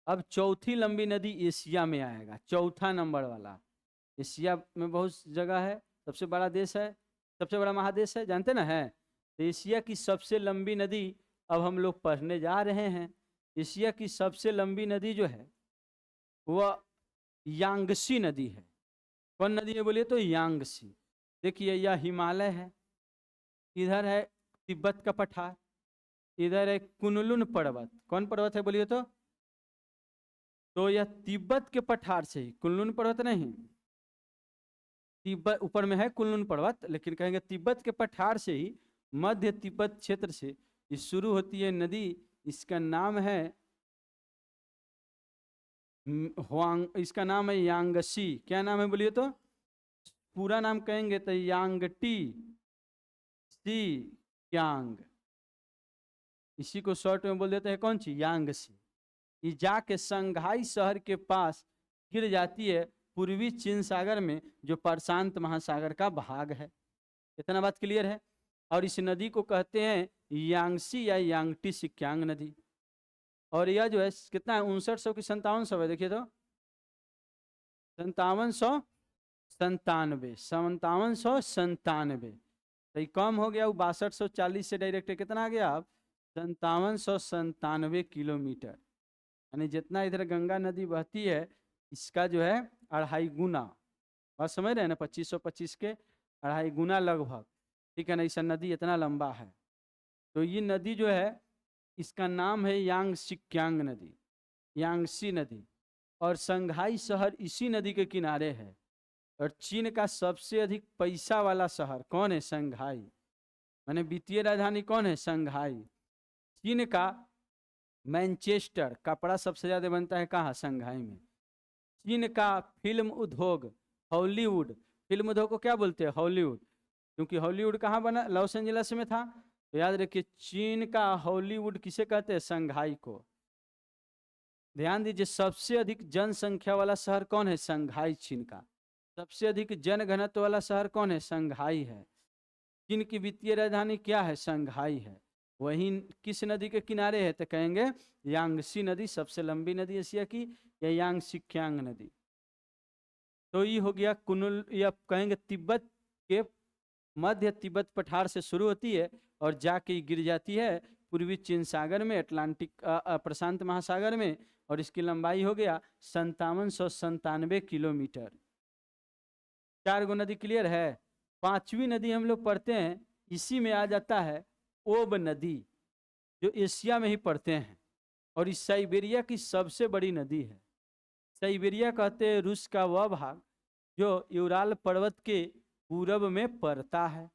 अब चौथी लंबी नदी एशिया में आएगा, चौथा नंबर वाला। एशिया में बहुत जगह है, सबसे बड़ा देश है, सबसे बड़ा महादेश है, जानते ना है। तो एशिया की सबसे लंबी नदी अब हम लोग पढ़ने जा रहे हैं। एशिया की सबसे लंबी नदी जो है वह यांगसी नदी है। कौन नदी है बोलिए तो, यांगसी। देखिए यह हिमालय है, इधर है तिब्बत का पठार, इधर है कुनलुन पर्वत। कौन पर्वत है बोलिए तो यह तिब्बत के पठार से ही, कुनलुन पर्वत नहीं, तिब्बत ऊपर में है कुनलुन पर्वत, लेकिन कहेंगे तिब्बत के पठार से ही, मध्य तिब्बत क्षेत्र से ये शुरू होती है नदी। इसका नाम है इसका नाम है यांगसी। क्या नाम है बोलिए तो, पूरा नाम कहेंगे तो यांगटी सी यांग, इसी को शॉर्ट में बोल देते हैं कौन सी, यांगसी। ये जाके संघाई शहर के पास गिर जाती है पूर्वी चीन सागर में, जो प्रशांत महासागर का भाग है। इतना बात क्लियर है। और इस नदी को कहते हैं यांगसी या यांगटी सिक्यांग नदी। और यह जो है कितना है, 5900 की 5700 है, देखिए तो 5797, तो कम हो गया, वो 6240 से डायरेक्ट कितना आ गया अब 5797 किलोमीटर। यानी जितना इधर गंगा नदी बहती है इसका जो है 2.5 गुना, बात समझ रहे हैं ना, 2525 के 2.5 गुना लगभग। ठीक है ना, ऐसा नदी इतना लंबा है। तो ये नदी जो है इसका नाम है यांगसिक्यांग नदी, यांगसी नदी। और संघाई शहर इसी नदी के किनारे है। और चीन का सबसे अधिक पैसा वाला शहर कौन है, संघाई, माने वित्तीय राजधानी कौन है, संघाई। चीन का मैनचेस्टर, कपड़ा सबसे ज्यादा बनता है कहाँ, संघाई में। चीन का फिल्म उद्योग हॉलीवुड, फिल्म उद्योग को क्या बोलते हैं, हॉलीवुड, क्योंकि हॉलीवुड कहाँ बना, लॉस एंजलिस में था। तो याद रखिए चीन का हॉलीवुड किसे कहते हैं, संघाई को। ध्यान दीजिए सबसे अधिक जनसंख्या वाला शहर कौन है, संघाई चीन का। सबसे अधिक जनघनत्व वाला शहर कौन है, संघाई है। चीन की वित्तीय राजधानी क्या है, संघाई है। वहीं किस नदी के किनारे है, तो कहेंगे यांगसी नदी, सबसे लंबी नदी एशिया की, या यांगसिक्यांग नदी। तो ये हो गया कुनुल, या कहेंगे तिब्बत के मध्य तिब्बत पठार से शुरू होती है और जाके गिर जाती है पूर्वी चीन सागर में, अटलांटिक प्रशांत महासागर में। और इसकी लंबाई हो गया 5797 किलोमीटर। 4 गो नदी क्लियर है। 5वीं नदी हम लोग पढ़ते हैं, इसी में आ जाता है ओब नदी, जो एशिया में ही पढ़ते हैं, और इस साइबेरिया की सबसे बड़ी नदी है। साइबेरिया कहते हैं रूस का वह भाग जो यूराल पर्वत के पूरब में पड़ता है।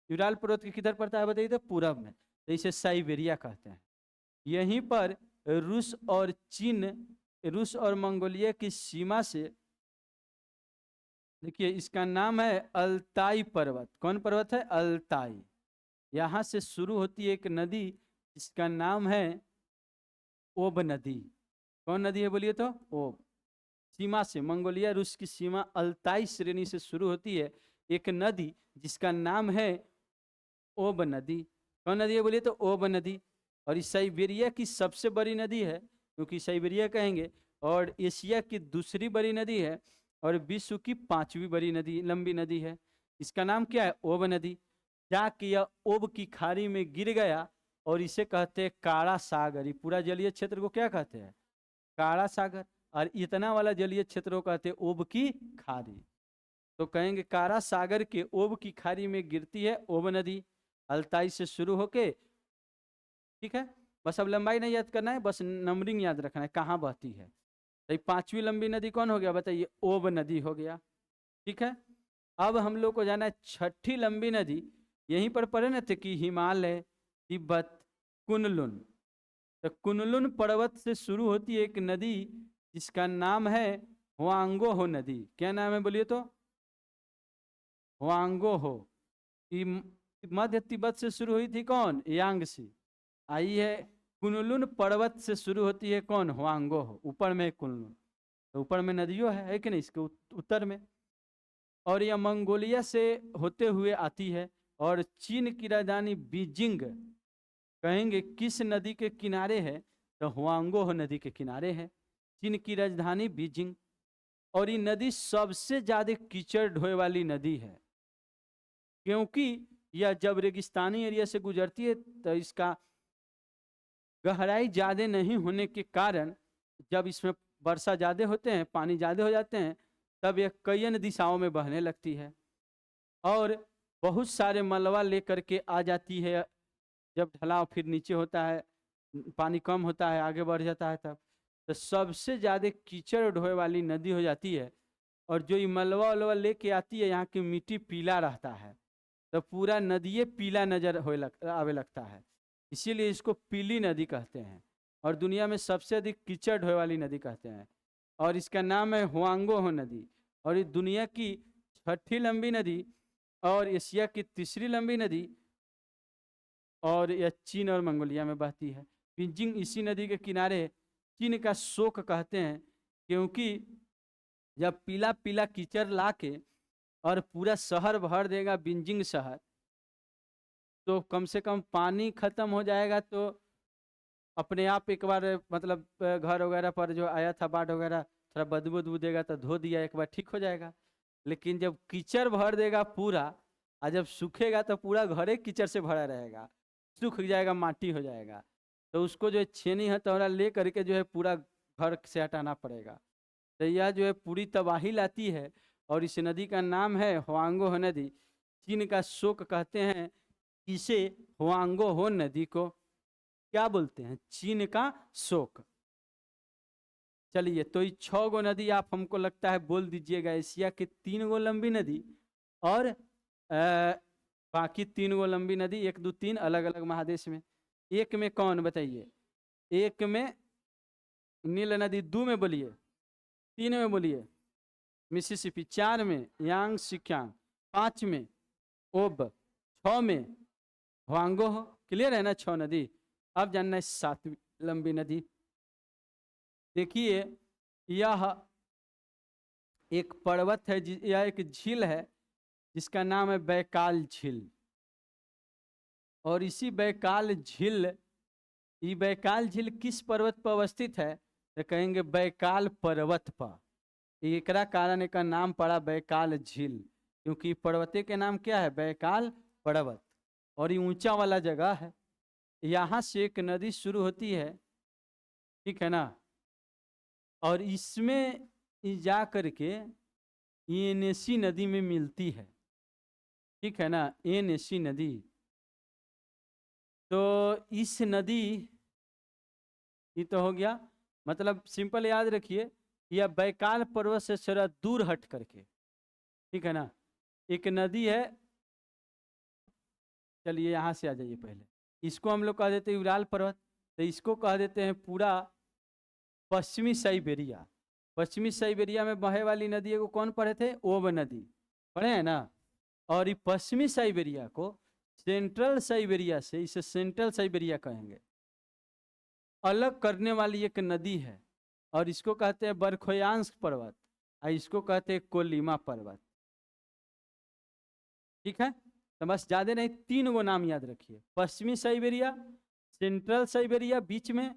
यूराल पर्वत के किधर पड़ता है बताइए तो, पूरब में, तो इसे साइबेरिया कहते हैं। यहीं पर रूस और चीन, रूस और मंगोलिया की सीमा से, देखिए इसका नाम है अल्ताई पर्वत। कौन पर्वत है, अल्ताई। यहाँ से शुरू होती है एक नदी, इसका नाम है ओब नदी। कौन नदी है बोलिए तो? ओब। सीमा से, मंगोलिया रूस की सीमा अल्ताई श्रेणी से शुरू होती है एक नदी जिसका नाम है ओब नदी। कौन नदी है बोलिए तो? ओब नदी। और इस साइबेरिया की सबसे बड़ी नदी है, क्योंकि साइबेरिया कहेंगे, और एशिया की दूसरी बड़ी नदी है, और विश्व की 5वीं बड़ी नदी, लंबी नदी है। इसका नाम क्या है? ओब नदी। जाके यह ओब की खाड़ी में गिर गया, और इसे कहते हैं काला सागर। ये पूरा जलीय क्षेत्र को क्या कहते हैं? काला सागर। और इतना वाला जलीय क्षेत्र को कहते हैं ओब की खाड़ी। तो कहेंगे कारा सागर के ओब की खाड़ी में गिरती है ओब नदी, अल्ताई से शुरू होके। ठीक है, बस अब लंबाई नहीं याद करना है, बस नंबरिंग याद रखना है कहाँ बहती है। तो 5वीं लंबी नदी कौन हो गया बताइए? ओब नदी हो गया। ठीक है, अब हम लोग को जाना है 6ठी लंबी नदी। यहीं पर पढ़े न थे कि हिमालय, तिब्बत, कुनलुन। तो कुनलुन पर्वत से शुरू होती है एक नदी जिसका नाम है हुआंगो हो नदी। क्या नाम है बोलिए तो? हुआंगो हो। मध्य तिब्बत से शुरू हुई थी कौन? यांगसी। आई है कुनलुन पर्वत से शुरू होती है कौन? हुआंगो हो। ऊपर में कुनलुन, तो ऊपर में नदियों है कि नहीं, इसके उत्तर में। और यह मंगोलिया से होते हुए आती है, और चीन की राजधानी बीजिंग कहेंगे किस नदी के किनारे है? तो हुआंगो हो नदी के किनारे है चीन की राजधानी बीजिंग। और ये नदी सबसे ज्यादा कीचड़ ढोए वाली नदी है, क्योंकि यह जब रेगिस्तानी एरिया से गुजरती है तो इसका गहराई ज्यादा नहीं होने के कारण जब इसमें वर्षा ज्यादा होते हैं, पानी ज्यादा हो जाते हैं, तब यह कई अन्य दिशाओं में बहने लगती है, और बहुत सारे मलबा लेकर के आ जाती है। जब ढलाव फिर नीचे होता है, पानी कम होता है, आगे बढ़ जाता है, तब तो सबसे ज्यादा कीचड़ ढोए वाली नदी हो जाती है। और जो ये मलबा वलबा लेके आती है, यहाँ की मिट्टी पीला रहता है, तो पूरा नदिये पीला नजर आवे लगता है, इसीलिए इसको पीली नदी कहते हैं, और दुनिया में सबसे अधिक कीचड़ ढोए वाली नदी कहते हैं। और इसका नाम है हुआंगो हो नदी। और ये दुनिया की 6ठी लंबी नदी और एशिया की 3री लंबी नदी, और यह चीन और मंगोलिया में बहती है। बीजिंग इसी नदी के किनारे चीन का शोक कहते हैं, क्योंकि जब पीला पीला कीचड़ ला के और पूरा शहर भर देगा बीजिंग शहर, तो कम से कम पानी खत्म हो जाएगा, तो अपने आप एक बार मतलब घर वगैरह पर जो आया था बाढ़ वगैरह, थोड़ा बदबू बदबू देगा तो धो दिया, एक बार ठीक हो जाएगा। लेकिन जब कीचड़ भर देगा पूरा, और जब सूखेगा तो पूरा घर ही कीचड़ से भरा रहेगा, सूख जाएगा, माटी हो जाएगा, तो उसको जो है छेनी हथौड़ा ले करके जो है पूरा घर से हटाना पड़ेगा। तो यह जो है पूरी तबाही लाती है, और इस नदी का नाम है हुआंगो हो नदी। चीन का शोक कहते हैं इसे, हुआंगो हो नदी को क्या बोलते हैं? चीन का शोक। चलिए, तो ये 6 गो नदी आप हमको लगता है बोल दीजिएगा। एशिया की 3 गो लंबी नदी, और बाकी 3 गो लंबी नदी, 1 2 3 अलग अलग महादेश में। एक में कौन बताइए? एक में नील नदी, 2 में बोलिए, 3 में बोलिए मिसिसिपी, 4 में यांग सिक्यांग, 5 में ओब, 6 में हुआंगो हो। क्लियर है ना 6 नदी? अब जानना है 7वीं लंबी नदी। देखिए, यह एक पर्वत है, यह एक झील है जिसका नाम है बैकाल झील। और इसी बैकाल झील, ये बैकाल झील किस पर्वत पर अवस्थित है? तो कहेंगे बैकाल पर्वत पर। एकरा कारण एक नाम पड़ा बैकाल झील, क्योंकि पर्वते के नाम क्या है? बैकाल पर्वत। और ये ऊंचा वाला जगह है, यहाँ से एक नदी शुरू होती है, ठीक है ना, और इसमें जा करके एनेसी नदी में मिलती है, ठीक है ना, एनेसी नदी। तो इस नदी, ये तो हो गया, मतलब सिंपल याद रखिए, यह बैकाल पर्वत से थोड़ा दूर हट करके, ठीक है ना, एक नदी है। चलिए यहाँ से आ जाइए पहले, इसको हम लोग कह देते हैं उराल पर्वत, तो इसको कह देते हैं पूरा पश्चिमी साइबेरिया। पश्चिमी साइबेरिया में बहे वाली नदी को कौन पढ़े थे? ओब नदी, पढ़े हैं ना। और ये पश्चिमी साइबेरिया को सेंट्रल साइबेरिया से, इसे सेंट्रल साइबेरिया कहेंगे। अलग करने वाली एक नदी है और इसको कहते हैं बरखोयांस्क पर्वत और इसको कहते हैं कोलिमा पर्वत। ठीक है, तो बस ज्यादा नहीं, 3 गो नाम याद रखिए, पश्चिमी साइबेरिया, सेंट्रल साइबेरिया बीच में,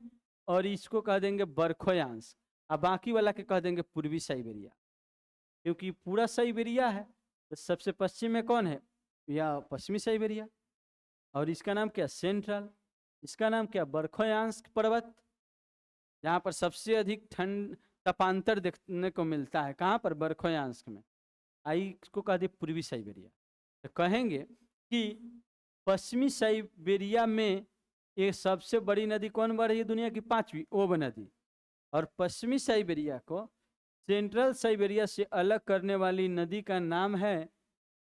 और इसको कह देंगे बरखोयांस्क, और बाकी वाला के कह देंगे पूर्वी साइबेरिया, क्योंकि पूरा साइबेरिया है तो सबसे पश्चिम में कौन है, या पश्चिमी साइबेरिया, और इसका नाम क्या, सेंट्रल, इसका नाम क्या, बरखोयांस्क पर्वत, जहाँ पर सबसे अधिक ठंड तपांतर देखने को मिलता है, कहाँ पर, बरखोयांस्क में। आई इसको कह दे पूर्वी साइबेरिया। तो कहेंगे कि पश्चिमी साइबेरिया में एक सबसे बड़ी नदी कौन बह रही है, दुनिया की 5वीं ओब नदी, और पश्चिमी साइबेरिया को सेंट्रल साइबेरिया से अलग करने वाली नदी का नाम है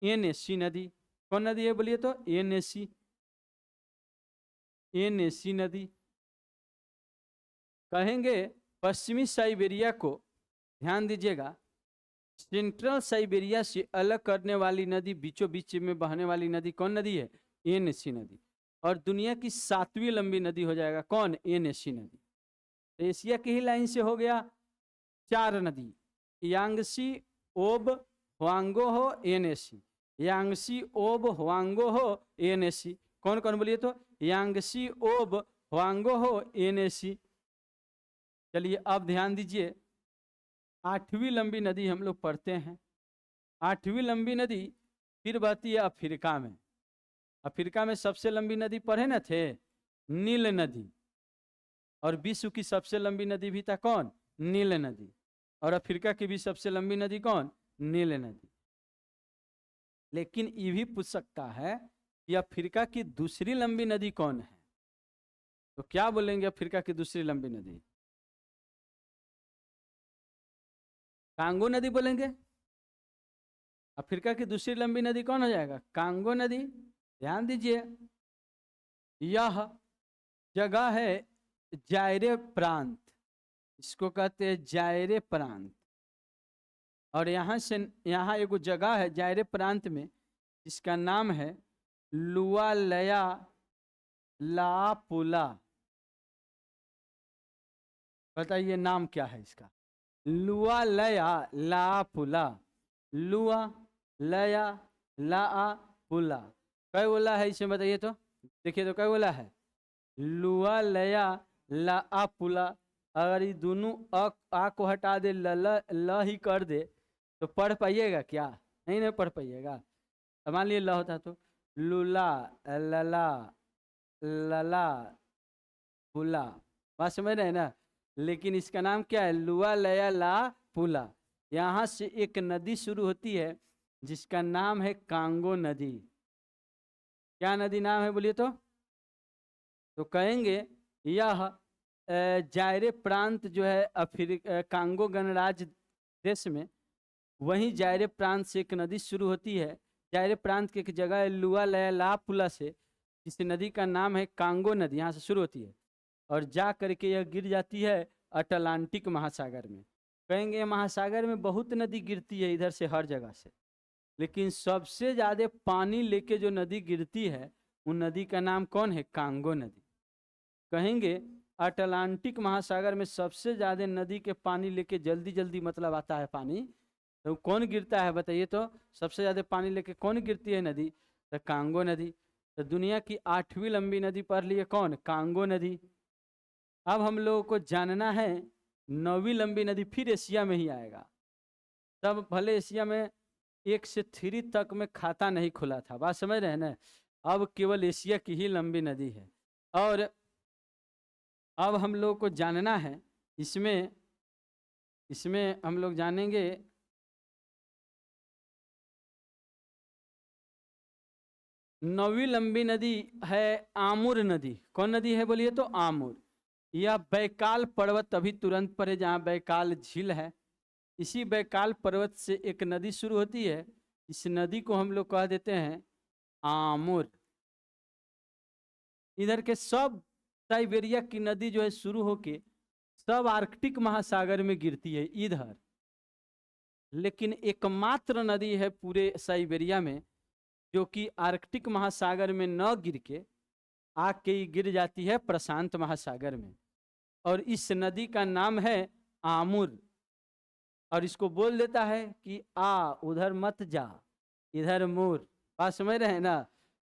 एनएसी नदी। कौन नदी है बोलिए तो, एनएसी, एनएसी नदी। कहेंगे पश्चिमी साइबेरिया को, ध्यान दीजिएगा, सेंट्रल साइबेरिया से अलग करने वाली नदी, बीचों बीच में बहने वाली नदी कौन नदी है, एनएसी नदी, और दुनिया की 7वीं लंबी नदी हो जाएगा कौन, एनएसी नदी। तो एशिया की ही लाइन से हो गया 4 नदी, यांगसी, ओब, हुआंगो हो, एनएसी, यांगसी, ओब, हुआंगो हो, एनएसी। कौन कौन बोलिए तो, यांगसी, ओब, हुआंगो हो, एनएसी। चलिए अब ध्यान दीजिए, 8वीं लंबी नदी हम लोग पढ़ते हैं। 8वीं लंबी नदी फिर बहती है अफ्रीका में। अफ्रीका में सबसे लंबी नदी पढ़े न थे, नील नदी, और विश्व की सबसे लंबी नदी भी था कौन, नील नदी, और अफ्रीका की भी सबसे लंबी नदी कौन, नील नदी। लेकिन ये भी पूछ सकता है कि अफ्रीका की दूसरी लंबी नदी कौन है, तो क्या बोलेंगे अफ्रीका की दूसरी लंबी नदी, कांगो नदी बोलेंगे। अफ्रीका की दूसरी लंबी नदी कौन हो जाएगा, कांगो नदी। ध्यान दीजिए, यह जगह है जायरे प्रांत, इसको कहते हैं जायरे प्रांत, और यहाँ से यहाँ एक जगह है जायरे प्रांत में जिसका नाम है लुआलया लापुला। बताइए नाम क्या है इसका, लुआलया लापुला, लुआ लया ला पुला। कै बोला है इसमें बताइए तो, देखिए तो कै बोला है, लुआ लया ला पुला। अगर ये दोनों आ को हटा दे, ल ही कर दे, तो पढ़ पाइएगा क्या, नहीं पढ़ पाइएगा। मान लिए ल होता तो लुला लला लला पुला, बात समझ रहे हैं ना। लेकिन इसका नाम क्या है, लुआ लया ला पुला। यहाँ से एक नदी शुरू होती है जिसका नाम है कांगो नदी। क्या नदी नाम है बोलिए तो कहेंगे यह जायरे प्रांत जो है कांगो गणराज्य देश में, वहीं जायरे प्रांत से एक नदी शुरू होती है। जायरे प्रांत की एक जगह है लुआलयालापुला से, इस नदी का नाम है कांगो नदी, यहाँ से शुरू होती है और जा करके यह गिर जाती है अटलांटिक महासागर में। कहेंगे महासागर में बहुत नदी गिरती है इधर से हर जगह से, लेकिन सबसे ज़्यादा पानी लेके जो नदी गिरती है उन नदी का नाम कौन है, कांगो नदी। कहेंगे अटलांटिक महासागर में सबसे ज़्यादा नदी के पानी लेके जल्दी जल्दी मतलब आता है पानी, तो कौन गिरता है बताइए तो, सबसे ज़्यादा पानी लेके कौन गिरती है नदी, तो कांगो नदी। तो दुनिया की 8वीं लंबी नदी पढ़ लिए कौन, कांगो नदी। अब हम लोगों को जानना है 9वीं लंबी नदी, फिर एशिया में ही आएगा। तब भले एशिया में 1 से 3 तक में खाता नहीं खुला था, बात समझ रहे हैं ना। अब केवल एशिया की ही लंबी नदी है। और अब हम लोग को जानना है इसमें हम लोग जानेंगे 9वीं लंबी नदी है आमुर नदी। कौन नदी है बोलिए तो, आमुर। यह बैकाल पर्वत अभी तुरंत पर है जहाँ बैकाल झील है, इसी बैकाल पर्वत से एक नदी शुरू होती है। इस नदी को हम लोग कह देते हैं आमुर। इधर के सब साइबेरिया की नदी जो है शुरू होके सब आर्कटिक महासागर में गिरती है इधर, लेकिन एकमात्र नदी है पूरे साइबेरिया में जो कि आर्कटिक महासागर में न गिर के आके गिर जाती है प्रशांत महासागर में। और इस नदी का नाम है आमुर। और इसको बोल देता है कि आ उधर मत जा, इधर मुड़। बात समझ रहे हैं ना?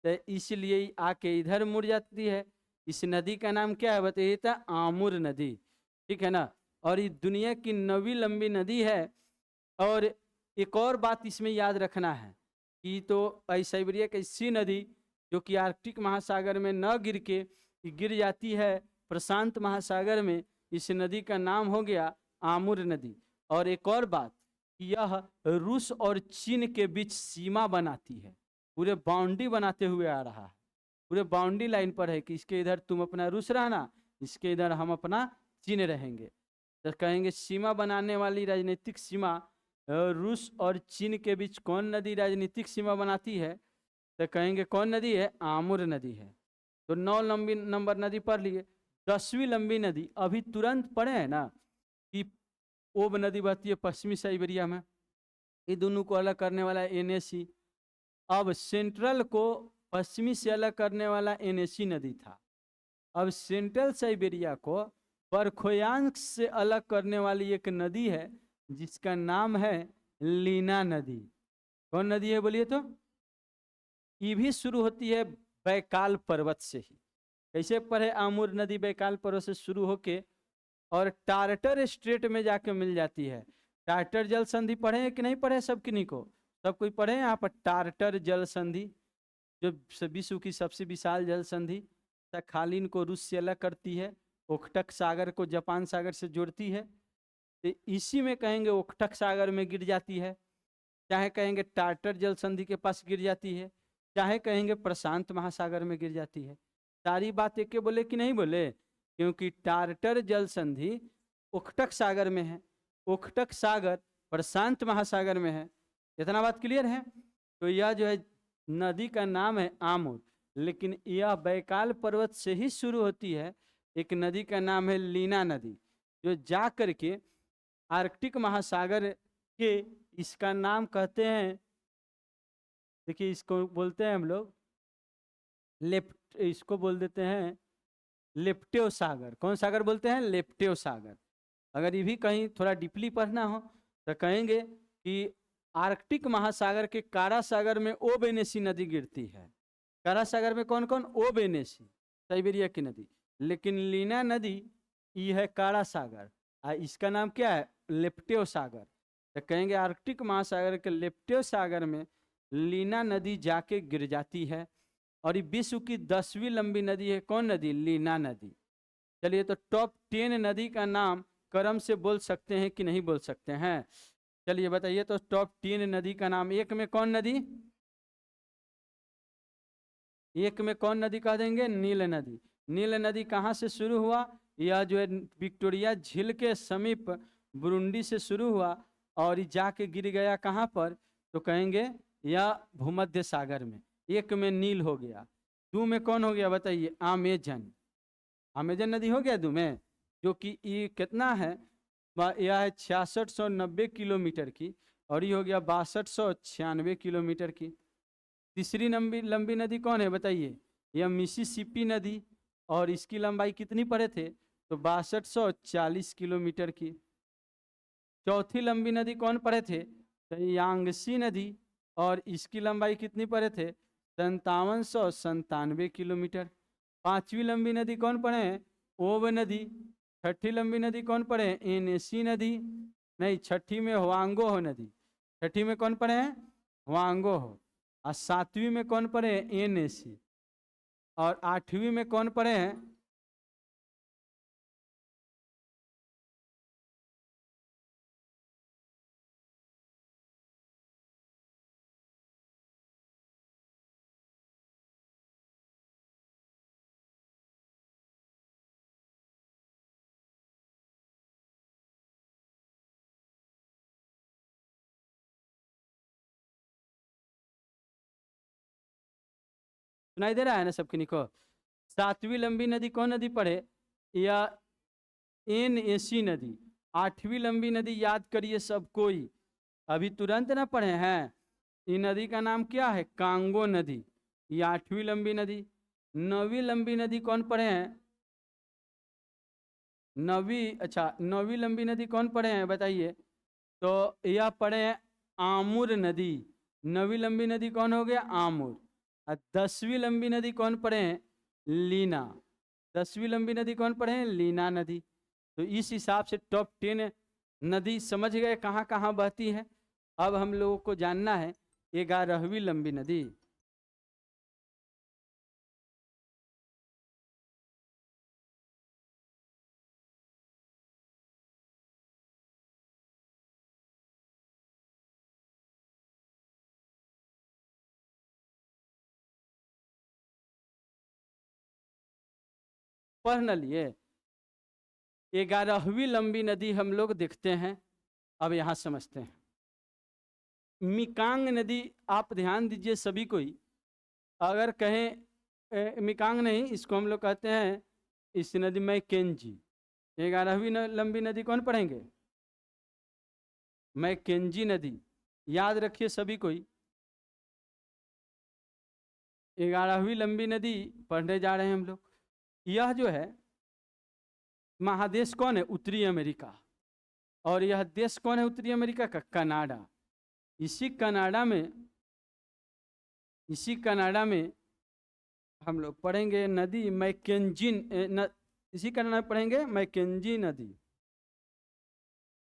तो इसलिए आके इधर मुड़ जाती है। इस नदी का नाम क्या है बताइए? था आमुर नदी, ठीक है ना? और ये दुनिया की 9वीं लंबी नदी है। और एक और बात इसमें याद रखना है कि तो साइबेरिया की सी नदी जो कि आर्कटिक महासागर में न गिर के गिर जाती है प्रशांत महासागर में, इस नदी का नाम हो गया आमुर नदी। और एक और बात, यह रूस और चीन के बीच सीमा बनाती है, पूरे बाउंड्री बनाते हुए आ रहा है, पूरे बाउंड्री लाइन पर है कि इसके इधर तुम अपना रूस रहना, इसके इधर हम अपना चीन रहेंगे। तो कहेंगे सीमा बनाने वाली राजनीतिक सीमा रूस और चीन के बीच कौन नदी राजनीतिक सीमा बनाती है? तो कहेंगे कौन नदी है? आमुर नदी है। तो 9 लंबी नंबर नदी पढ़ लिए। 10वीं लंबी नदी अभी तुरंत पढ़े हैं ना कि ओब नदी बहती है पश्चिमी साइबेरिया में, ये दोनों को अलग करने वाला एनएसी। अब सेंट्रल को पश्चिमी से अलग करने वाला एनएसी नदी था। अब सेंट्रल साइबेरिया को बरखोयांक से अलग करने वाली एक नदी है जिसका नाम है लीना नदी। कौन नदी है बोलिए तो? ये भी शुरू होती है बैकाल पर्वत से ही। कैसे पढ़े? आमुर नदी बैकाल पर्वत से शुरू होके और टार्टर स्ट्रेट में जाके मिल जाती है। टार्टर जल संधि पढ़े हैं कि नहीं पढ़े? सब किन्हीं को, सब कोई पढ़े हैं यहाँ पर? टार्टर जल संधि जो विश्व की सबसे विशाल जल संधि, सखालिन को रूस से अलग करती है, ओखटक सागर को जापान सागर से जोड़ती है। तो इसी में कहेंगे ओखटक सागर में गिर जाती है, चाहे कहेंगे टार्टर जल संधि के पास गिर जाती है, चाहे कहेंगे प्रशांत महासागर में गिर जाती है। सारी बात एक के बोले कि नहीं बोले? क्योंकि टार्टर जल संधि ओखटक सागर में है, ओखटक सागर प्रशांत महासागर में है। इतना बात क्लियर है? तो यह जो है नदी का नाम है आमुर, लेकिन यह बैकाल पर्वत से ही शुरू होती है। एक नदी का नाम है लीना नदी, जो जा करके आर्कटिक महासागर के, इसका नाम कहते हैं, देखिए इसको बोलते हैं हम लोग लेप्ट, इसको बोल देते हैं लेप्टेव सागर। कौन सागर बोलते हैं? लेप्टेव सागर। अगर ये भी कहीं थोड़ा डीपली पढ़ना हो तो कहेंगे कि आर्कटिक महासागर के कारा सागर में ओबेनेसी नदी गिरती है। कारा सागर में कौन कौन? ओबेनेसी, साइबेरिया की नदी। लेकिन लीना नदी ये है कारा सागर, इसका नाम क्या है? लेप्टेव सागर। तो कहेंगे आर्कटिक महासागर के लेप्टेव सागर में लीना नदी जाके गिर जाती है। और ये विश्व की 10वीं लंबी नदी है। कौन नदी? लीना नदी। चलिए, तो टॉप 10 नदी का नाम क्रम से बोल सकते हैं कि नहीं बोल सकते हैं? चलिए बताइए, तो टॉप 10 नदी का नाम। एक में कौन नदी? एक में कौन नदी कह देंगे? नील नदी। नील नदी कहाँ से शुरू हुआ? यह जो है विक्टोरिया झील के समीप बुरुंडी से शुरू हुआ और जाके गिर गया कहाँ पर? तो कहेंगे यह भूमध्य सागर में। एक में नील हो गया। दो में कौन हो गया बताइए? अमेजन। अमेजन नदी हो गया दो में, जो कि ये कितना है? यह है 6690 किलोमीटर की, और ये हो गया 6296 किलोमीटर की। तीसरी लंबी लंबी नदी कौन है बताइए? यह मिसिसिपी नदी, और इसकी लंबाई कितनी पड़े थे? तो 6240 किलोमीटर की। चौथी लंबी नदी कौन पड़े थे? तो यांगसी नदी, और इसकी लंबाई कितनी पड़े थे? 5797 किलोमीटर। पांचवी लंबी नदी कौन पड़े हैं? ओब नदी। छठी लंबी नदी कौन पड़े हैं? एनेसी नदी। नहीं, छठी में हुआंगो हो नदी। छठी में कौन पड़े हैं? हुआंगो हो। और सातवीं में कौन पड़े हैं? एनेसी। और आठवीं में कौन पड़े हैं? सुनाई दे रहा है ना सबके निको? सातवीं लंबी नदी कौन नदी पड़े? या एनएसी नदी। आठवीं लंबी नदी याद करिए सब कोई, अभी तुरंत ना पढ़े हैं। ये नदी का नाम क्या है? कांगो नदी। ये आठवीं लंबी नदी। नौवीं लंबी नदी कौन पढ़े हैं? अच्छा, नौवीं लंबी नदी कौन पढ़े हैं बताइए। तो यह पढ़े हैं आमुर नदी। नौवीं लंबी नदी कौन हो गया? आमुर। और 10वीं लंबी नदी कौन पढ़े हैं? लीना। 10वीं लंबी नदी कौन पढ़े हैं? लीना नदी। तो इस हिसाब से टॉप 10 नदी समझ गए कहाँ कहाँ बहती है। अब हम लोगों को जानना है 11वीं लंबी नदी। पढ़ न लिए? 11वीं लंबी नदी हम लोग देखते हैं। अब यहाँ समझते हैं। मिकांग नदी, आप ध्यान दीजिए सभी कोई। अगर कहें मिकांग नहीं, इसको हम लोग कहते हैं इस नदी में केंजी। 11वीं लंबी नदी कौन पढ़ेंगे? मैं केंजी नदी। याद रखिए सभी कोई। 11वीं लंबी नदी पढ़ने जा रहे हैं हम लोग। यह जो है महादेश कौन है? उत्तरी अमेरिका। और यह देश कौन है उत्तरी अमेरिका का? कनाडा। इसी कनाडा में हम लोग पढ़ेंगे नदी मैकेंजी इसी कनाडा में पढ़ेंगे मैकेंजी नदी।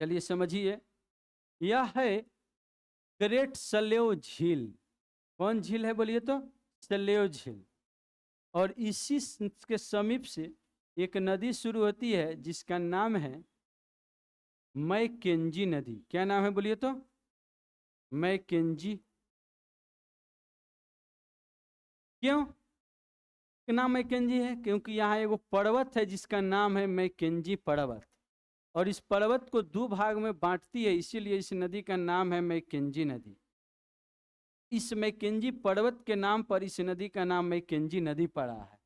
चलिए समझिए, यह है ग्रेट सलेव झील। कौन झील है बोलिए तो? सलेव झील। और इसी के समीप से एक नदी शुरू होती है जिसका नाम है मैकेंजी नदी। क्या नाम है बोलिए तो? मैकेंजी। क्यों नाम मैकेंजी है? क्योंकि यहाँ एगो पर्वत है जिसका नाम है मैकेंजी पर्वत। और इस पर्वत को 2 भाग में बांटती है, इसीलिए इस नदी का नाम है मैकेंजी नदी। इस मैकेंजी पर्वत के नाम पर इस नदी का नाम मैकेंजी नदी पड़ा है।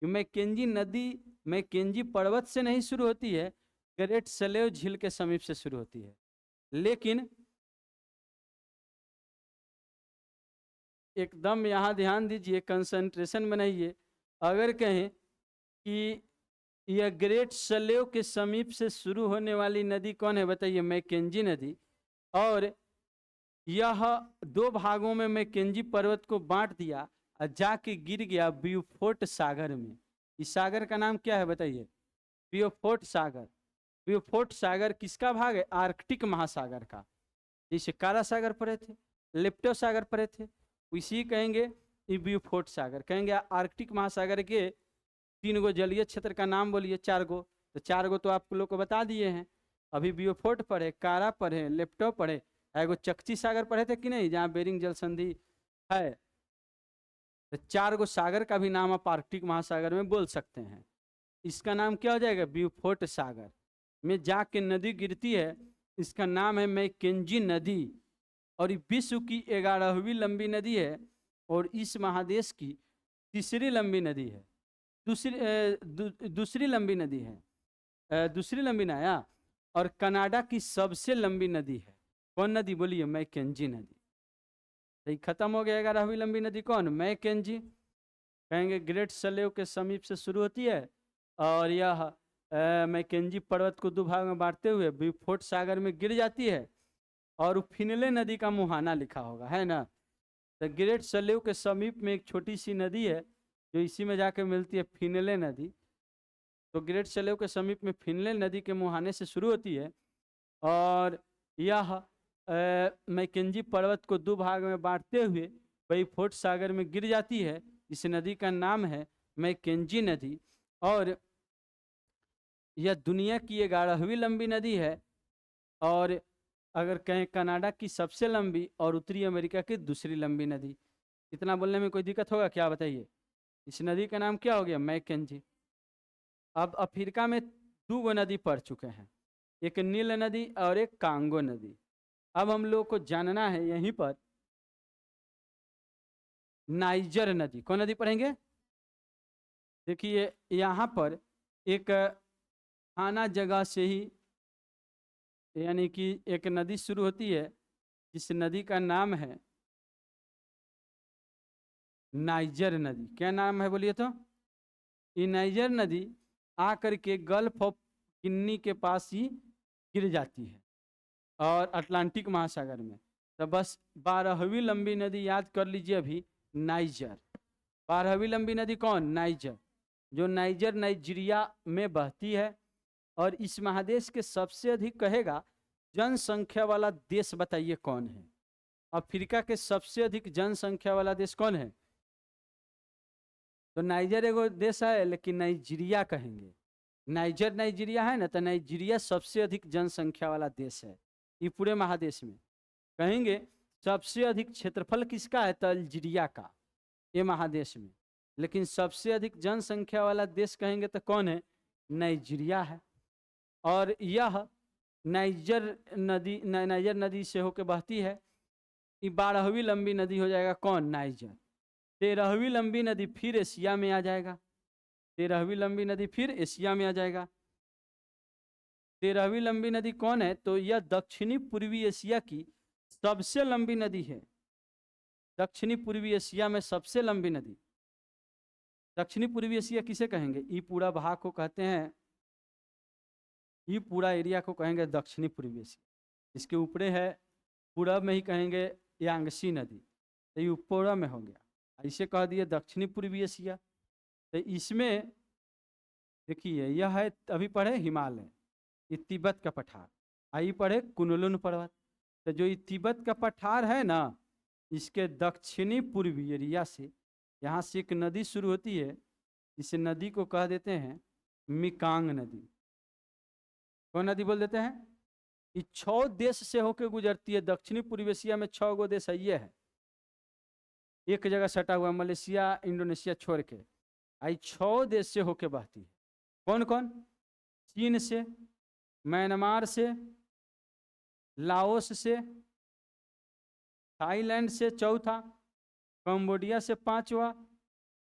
मैकेंजी नदी मैकेंजी पर्वत से नहीं शुरू होती है, ग्रेट सलेव झील के समीप से शुरू होती है। लेकिन एकदम यहाँ ध्यान दीजिए, कंसंट्रेशन बनाइए। अगर कहें कि यह ग्रेट सलेव के समीप से शुरू होने वाली नदी कौन है बताइए? मैकेंजी नदी। और यह 2 भागों में मैकेंजी पर्वत को बांट दिया और जाके गिर गया ब्यूफोर्ट सागर में। इस सागर का नाम क्या है बताइए? ब्यूफोर्ट सागर। ब्यूफोर्ट सागर किसका भाग है? आर्कटिक महासागर का। जैसे काला सागर पड़े थे, लेप्टो सागर पड़े थे, इसी कहेंगे ब्यूफोर्ट सागर। कहेंगे आर्कटिक महासागर के 3 गो जलीय क्षेत्र का नाम बोलिए। 4 गो। तो 4 गो तो आप लोग को बता दिए हैं। अभी ब्यूफोर्ट पढ़े, कारा पढ़े, लेप्टो पढ़े, एगो चकची सागर पढ़े थे कि नहीं, जहाँ बेरिंग जल संधि है। तो 4 गो सागर का भी नाम आप आर्कटिक महासागर में बोल सकते हैं। इसका नाम क्या हो जाएगा? ब्यूफोर्ट सागर में जाके नदी गिरती है, इसका नाम है मैकेंजी नदी। और ये विश्व की 11वीं लंबी नदी है और इस महादेश की तीसरी लंबी नदी है। दूसरी लंबी नदी है। दूसरी लंबी ना और कनाडा की सबसे लंबी नदी है। कौन नदी बोलिए? मैकेंजी नदी। तो खत्म हो गया 11वीं लंबी नदी कौन? मैकेंजी। कहेंगे ग्रेट सलेव के समीप से शुरू होती है और यह मैकेंजी पर्वत को 2 भाग में बांटते हुए ब्यूफोर्ट सागर में गिर जाती है। और फिनले नदी का मुहाना लिखा होगा, है ना। तो ग्रेट सलेव के समीप में एक छोटी सी नदी है जो इसी में जाके मिलती है, फिनले नदी। तो ग्रेट सलेव के समीप में फिनले नदी के मुहाने से शुरू होती है और यह मैकेंजी पर्वत को 2 भाग में बांटते हुए ब्यूफोर्ट सागर में गिर जाती है। इस नदी का नाम है मैकेंजी नदी। और यह दुनिया की 11वीं लंबी नदी है और अगर कहें कनाडा की सबसे लंबी और उत्तरी अमेरिका की दूसरी लंबी नदी। इतना बोलने में कोई दिक्कत होगा क्या बताइए? इस नदी का नाम क्या हो गया? मैकेंजी। अब अफ्रीका में 2 गो नदी पड़ चुके हैं, एक नील नदी और एक कांगो नदी। अब हम लोग को जानना है यहीं पर नाइजर नदी। कौन नदी पढ़ेंगे? देखिए यहाँ पर एक थाना जगह से ही यानी कि एक नदी शुरू होती है जिस नदी का नाम है नाइजर नदी। क्या नाम है बोलिए तो? ये नाइजर नदी आकर के गल्फ ऑफ किन्नी के पास ही गिर जाती है और अटलांटिक महासागर में। तो बस 12वीं लंबी नदी याद कर लीजिए अभी, नाइजर। 12वीं लंबी नदी कौन? नाइजर, जो नाइजर नाइजीरिया में बहती है। और इस महादेश के सबसे अधिक कहेगा जनसंख्या वाला देश बताइए कौन है? अफ्रीका के सबसे अधिक जनसंख्या वाला देश कौन है? तो नाइजर एगो देश है, लेकिन नाइजीरिया कहेंगे। नाइजर नाइजीरिया है ना, तो नाइजीरिया सबसे अधिक जनसंख्या वाला देश है ये पूरे महादेश में। कहेंगे सबसे अधिक क्षेत्रफल किसका है? तो अल्जीरिया का, ये महादेश में। लेकिन सबसे अधिक जनसंख्या वाला देश कहेंगे तो कौन है? नाइजीरिया है। और यह नाइजर नदी से होकर बहती है। ये 12वीं लंबी नदी हो जाएगा कौन? नाइजर। 13वीं लंबी नदी फिर एशिया में आ जाएगा। 13वीं लंबी नदी फिर एशिया में आ जाएगा। 13वीं लंबी नदी कौन है? तो यह दक्षिणी पूर्वी एशिया की सबसे लंबी नदी है। दक्षिणी पूर्वी एशिया में सबसे लंबी नदी। दक्षिणी पूर्वी एशिया किसे कहेंगे? ये पूरा भाग को कहते हैं, ये पूरा एरिया को कहेंगे दक्षिणी पूर्वी एशिया। इसके ऊपरे है पूरब में ही कहेंगे यांगसी नदी, तो ये पूरब में हो गया। इसे कह दिए दक्षिणी पूर्वी एशिया। तो इसमें देखिए यह है, अभी पढ़े हिमालय, ये तिब्बत का पठार। आई पढ़े कुनलुन पर्वत। तो जो ये तिब्बत का पठार है ना, इसके दक्षिणी पूर्वी एरिया से यहाँ से एक नदी शुरू होती है। इस नदी को कह देते हैं मिकांग नदी। कौन नदी बोल देते हैं? ये 6 देश से होकर गुजरती है। दक्षिणी पूर्वी एशिया में 6 गो देश ये है, एक जगह सटा हुआ मलेशिया इंडोनेशिया छोड़ के। आई 6 देश से होकर बहती है। कौन कौन? चीन से, म्यांमार से, लाओस से, थाईलैंड से चौथा, कंबोडिया से पांचवा,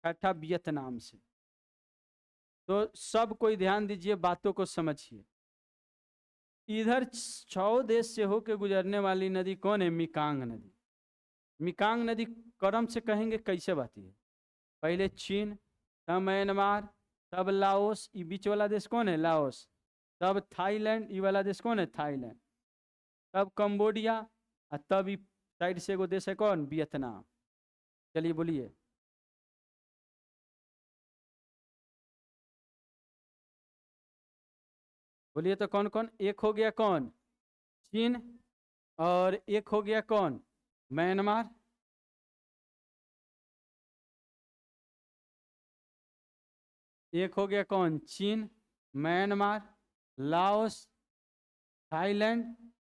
छठा वियतनाम से। तो सब कोई ध्यान दीजिए, बातों को समझिए। इधर 6 देश से होकर गुजरने वाली नदी कौन है? मिकांग नदी। मिकांग नदी क्रम से कहेंगे कैसे बहती है? पहले चीन, तब म्यांमार, तब लाओस, ये बीच वाला देश कौन है? लाओस। तब थाईलैंड, ये वाला देश कौन है? थाईलैंड। तब कंबोडिया, और तब ये साइड से एगो देश है कौन? वियतनाम। चलिए बोलिए। बोलिए तो कौन कौन? एक हो गया कौन? चीन, और एक हो गया कौन? म्यांमार। एक हो गया कौन? चीन, Myanmar, Laos, Thailand,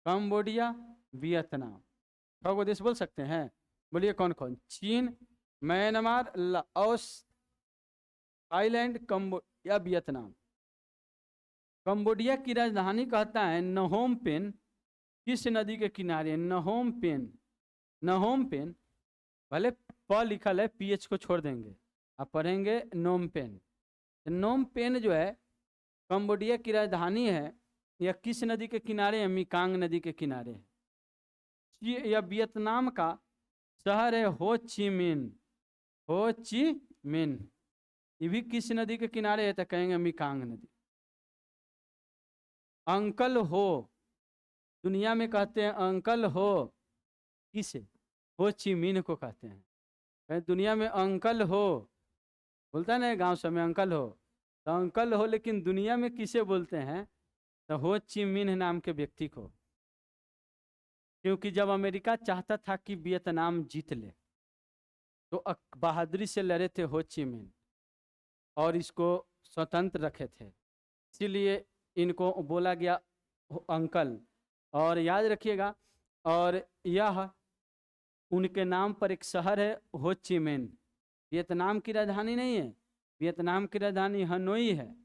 Cambodia, Vietnam. 6 गो देश बोल सकते हैं? बोलिए कौन कौन? चीन, Myanmar, Laos, Thailand, Cambodia, Vietnam. Cambodia की राजधानी कहता है नहोम पेन। किस नदी के किनारे? नहोम पेन। नहोम पेन, भले प लिखल है, पीएच को छोड़ देंगे, आप पढ़ेंगे नोम पेन। नोम पेन जो है कंबोडिया की राजधानी है। यह किस नदी के किनारे है? मिकांग नदी के किनारे है। यह वियतनाम का शहर है हो ची मिन। हो ची मिन, ये भी किस नदी के किनारे है? तो कहेंगे मिकांग नदी। अंकल हो, दुनिया में कहते हैं अंकल हो किसे? हो ची मिन को कहते हैं। दुनिया में अंकल हो बोलता है ना गांव सब में अंकल हो, तो अंकल हो, लेकिन दुनिया में किसे बोलते हैं? तो हो ची मिन नाम के व्यक्ति को। क्योंकि जब अमेरिका चाहता था कि वियतनाम जीत ले, तो बहादुरी से लड़े थे हो ची मिन और इसको स्वतंत्र रखे थे, इसीलिए इनको बोला गया अंकल। और याद रखिएगा, और यह उनके नाम पर एक शहर है हो ची मिन। वियतनाम की राजधानी नहीं है, वियतनाम की राजधानी हनोई है,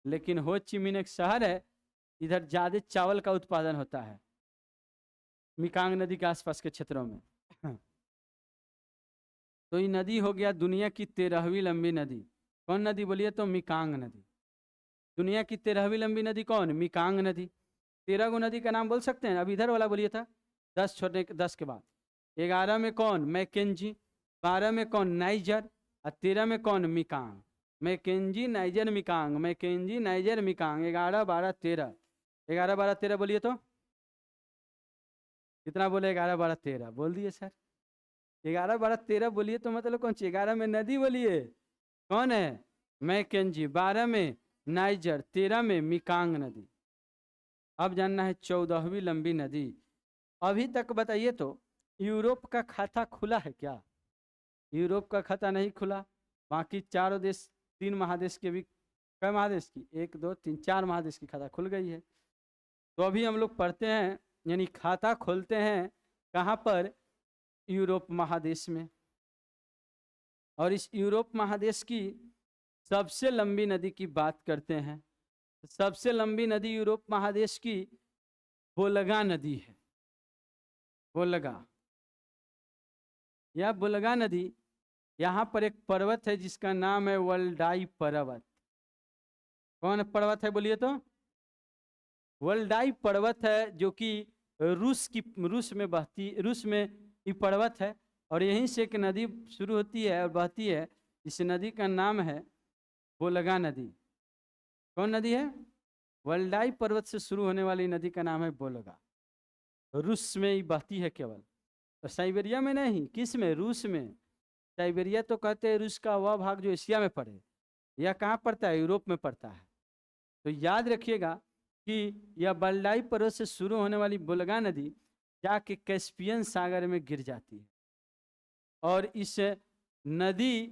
लेकिन हो ची मिन एक शहर है। इधर ज़्यादा चावल का उत्पादन होता है मिकांग नदी के आसपास के क्षेत्रों में। तो ये नदी हो गया दुनिया की 13वीं लंबी नदी। कौन नदी बोलिए? तो मिकांग नदी। दुनिया की 13वीं लंबी नदी कौन? मिकांग नदी। 13 गो नदी का नाम बोल सकते हैं? अब इधर वाला बोलिए था, 10 छोड़ने 10 के बाद। 11 में कौन? मैकेंजी। 12 में कौन? नाइजर। और 13 में कौन? Mekong. Mackenzie, Niger, Mekong, Mackenzie, Niger, Mekong, 11, 12, 13। 11, 12, 13 बोलिए तो कितना बोले? 11, 12, 13 बोल दिए सर। 11, 12, 13 बोलिए तो मतलब कौन सी? 11 में नदी बोलिए, कौन है? मैकेंजी। 12 में नाइजर, 13 में मिकांग नदी। अब जानना है 14वीं लंबी नदी। अभी तक बताइए तो यूरोप का खाता खुला है क्या? यूरोप का खाता नहीं खुला। बाकी चारों देश, 3 महादेश के भी, कई महादेश की? 1, 2, 3, 4 महादेश की खाता खुल गई है। तो अभी हम लोग पढ़ते हैं, यानी खाता खोलते हैं कहाँ पर? यूरोप महादेश में। और इस यूरोप महादेश की सबसे लंबी नदी की बात करते हैं। सबसे लंबी नदी यूरोप महादेश की वोल्गा नदी है। वोल्गा, यह वोल्गा नदी, यहाँ पर एक पर्वत है जिसका नाम है वल्डाई पर्वत। कौन पर्वत है बोलिए तो? वल्डाई पर्वत है, जो कि रूस में बहती, रूस में ये पर्वत है। और यहीं से एक नदी शुरू होती है और बहती है। इस नदी का नाम है वोल्गा नदी। कौन नदी है? वल्डाई पर्वत से शुरू होने वाली नदी का नाम है वोल्गा। रूस में ही बहती है केवल, और साइबेरिया में नहीं। किस में? रूस में। साइबेरिया तो कहते हैं रूस का वह भाग जो एशिया में पड़े। यह कहाँ पड़ता है? यूरोप में पड़ता है। तो याद रखिएगा कि यह वल्डाई पर्वत से शुरू होने वाली वोल्गा नदी जाके कैस्पियन सागर में गिर जाती है। और इस नदी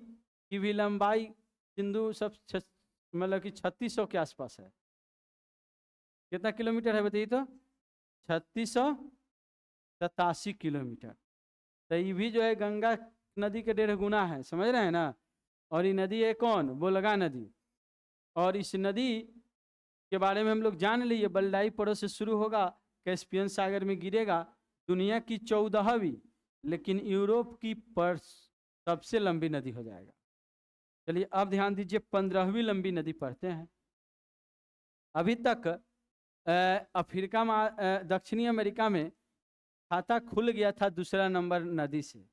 की भी लंबाई सिंधु सब मतलब कि 3600 के आसपास है। कितना किलोमीटर है बताइए तो? 3687 किलोमीटर। तो ये भी जो है गंगा नदी के 1.5 गुना है, समझ रहे हैं ना। और ये नदी है कौन? वोल्गा नदी। और इस नदी के बारे में हम लोग जान लिए, वल्डाई पर्वत से शुरू होगा, कैस्पियन सागर में गिरेगा। दुनिया की 14वीं, लेकिन यूरोप की पर सबसे लंबी नदी हो जाएगा। चलिए अब ध्यान दीजिए, 15वीं लंबी नदी पढ़ते हैं। अभी तक अफ्रीका में, दक्षिणी अमेरिका में खाता खुल गया था दूसरा नंबर नदी से।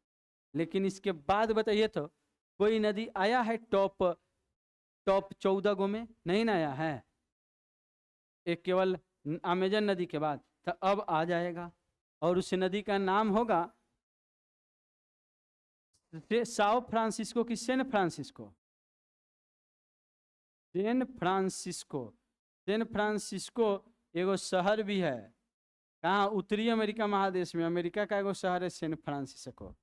लेकिन इसके बाद बताइए तो कोई नदी आया है टॉप 14 गो में? नहीं ना आया है। एक केवल अमेजन नदी के बाद, तो अब आ जाएगा। और उस नदी का नाम होगा साओ फ्रांसिस्को की San Francisco. San Francisco. San Francisco एगो शहर भी है। कहाँ? उत्तरी अमेरिका महादेश में। अमेरिका का एगो शहर है सैन फ्रांसिस्को।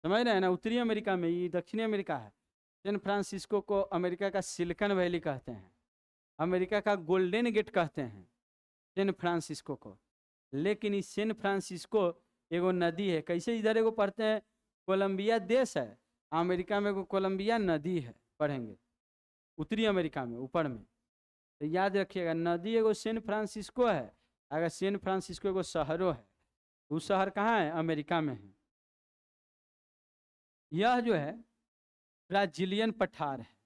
समझ रहे हैं ना? उत्तरी अमेरिका में, ये दक्षिणी अमेरिका है। सैन फ्रांसिस्को को अमेरिका का सिलिकन वैली कहते हैं, अमेरिका का गोल्डन गेट कहते हैं सैन फ्रांसिस्को को। लेकिन इस सैन फ्रांसिस्को एगो नदी है। कैसे? इधर एगो पढ़ते हैं कोलंबिया देश है, अमेरिका में एगो कोलंबिया नदी है, पढ़ेंगे उत्तरी अमेरिका में ऊपर में। तो याद रखिएगा, नदी एगो सैन फ्रांसिस्को है। अगर सैन फ्रांसिस्को एगो शहरों है, वो शहर कहाँ है? अमेरिका में है। यह जो है ब्राजीलियन पठार है।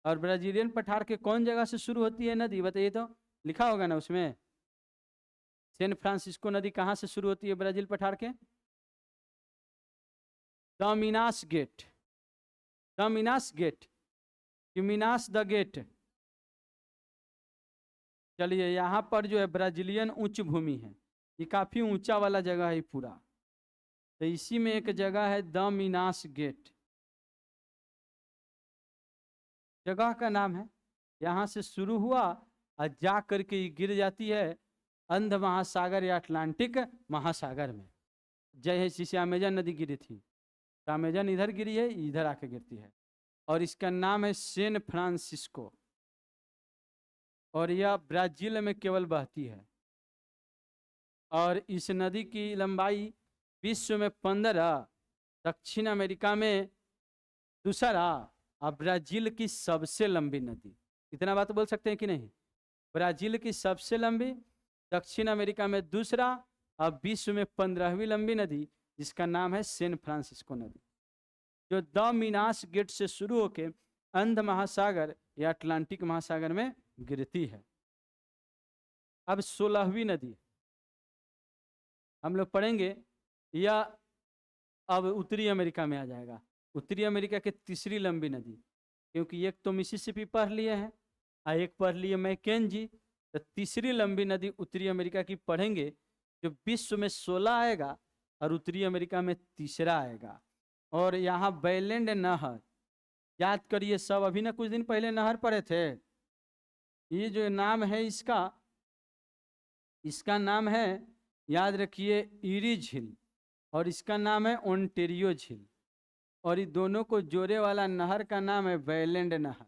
और ब्राजीलियन पठार के कौन जगह से शुरू होती है नदी बताइए तो? लिखा होगा ना उसमें। सैन फ्रांसिस्को नदी कहाँ से शुरू होती है ब्राजील पठार के? द मिनास गेट। द मिनास गेट कि मिनास द गेट। चलिए, यहाँ पर जो है ब्राजीलियन उच्च भूमि है, ये काफ़ी ऊंचा वाला जगह है पूरा। तो इसी में एक जगह है द मिनास गेट, जगह का नाम है। यहाँ से शुरू हुआ और जा करके ये गिर जाती है अंध महासागर या अटलांटिक महासागर में। जैसे अमेजन नदी गिरी थी, तो अमेजन इधर गिरी है, इधर आके गिरती है। और इसका नाम है सैन फ्रांसिस्को। और यह ब्राजील में केवल बहती है। और इस नदी की लंबाई विश्व में 15, दक्षिण अमेरिका में दूसरा, और ब्राजील की सबसे लंबी नदी। इतना बात बोल सकते हैं कि नहीं? ब्राजील की सबसे लंबी, दक्षिण अमेरिका में दूसरा, और विश्व में 15वीं लंबी नदी, जिसका नाम है सैन फ्रांसिस्को नदी, जो द मिनास गेट से शुरू होकर अंध महासागर या अटलांटिक महासागर में गिरती है। अब 16वीं नदी हम लोग पढ़ेंगे, यह अब उत्तरी अमेरिका में आ जाएगा। उत्तरी अमेरिका की तीसरी लंबी नदी, क्योंकि एक तो मिसिसिपी पढ़ लिए हैं और एक पढ़ लिए मैकेंजी। तो तीसरी लंबी नदी उत्तरी अमेरिका की पढ़ेंगे जो विश्व में 16 आएगा और उत्तरी अमेरिका में तीसरा आएगा। और यहाँ बैलेंड नहर, याद करिए सब, अभी ना कुछ दिन पहले नहर पढ़े थे। ये जो नाम है इसका नाम है, याद रखिए, ईरी झील, और इसका नाम है ओंटेरियो झील, और ये दोनों को जोड़े वाला नहर का नाम है बैलेंड नहर।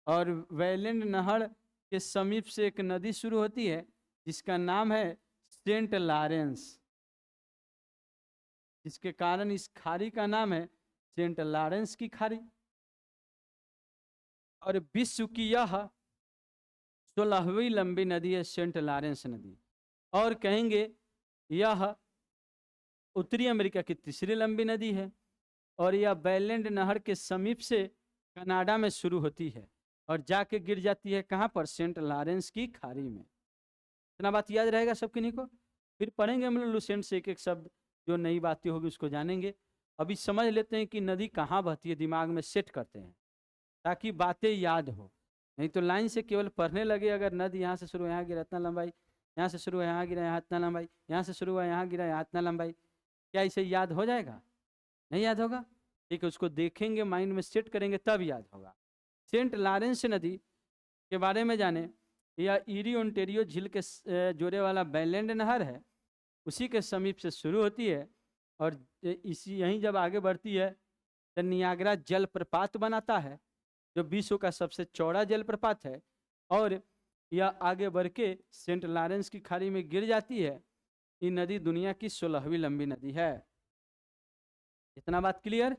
और बैलेंड नहर के समीप से एक नदी शुरू होती है जिसका नाम है सेंट लॉरेंस, जिसके कारण इस खाड़ी का नाम है सेंट लॉरेंस की खाड़ी। और विश्व की यह 16वीं लंबी नदी है सेंट लॉरेंस नदी। और कहेंगे यह उत्तरी अमेरिका की तीसरी लंबी नदी है, और यह बैलेंड नहर के समीप से कनाडा में शुरू होती है और जाके गिर जाती है कहाँ पर, सेंट लॉरेंस की खाड़ी में। इतना बात याद रहेगा सब किन्हीं को। फिर पढ़ेंगे हम लोग लुसेंट से एक एक शब्द, जो नई बातें होगी उसको जानेंगे। अभी समझ लेते हैं कि नदी कहाँ बहती है, दिमाग में सेट करते हैं ताकि बातें याद हो। नहीं तो लाइन से केवल पढ़ने लगे, अगर नदी यहाँ से शुरू यहाँ गिरा इतना लंबाई, यहाँ से शुरू यहाँ गिरा यहाँ इतना लंबाई, यहाँ से शुरू हुआ यहाँ गिरा यहाँ इतना लंबाई, क्या इसे याद हो जाएगा? नहीं याद होगा। ठीक है, उसको देखेंगे, माइंड में सेट करेंगे, तब याद होगा। सेंट लॉरेंस नदी के बारे में जाने, यह ईरी ओंटेरियो झील के जोड़े वाला बैलेंड नहर है, उसी के समीप से शुरू होती है और इसी यहीं जब आगे बढ़ती है तो नियाग्रा जलप्रपात बनाता है जो विश्व का सबसे चौड़ा जलप्रपात है, और यह आगे बढ़ के सेंट लॉरेंस की खाड़ी में गिर जाती है। ये नदी दुनिया की 16वीं लंबी नदी है। इतना बात क्लियर?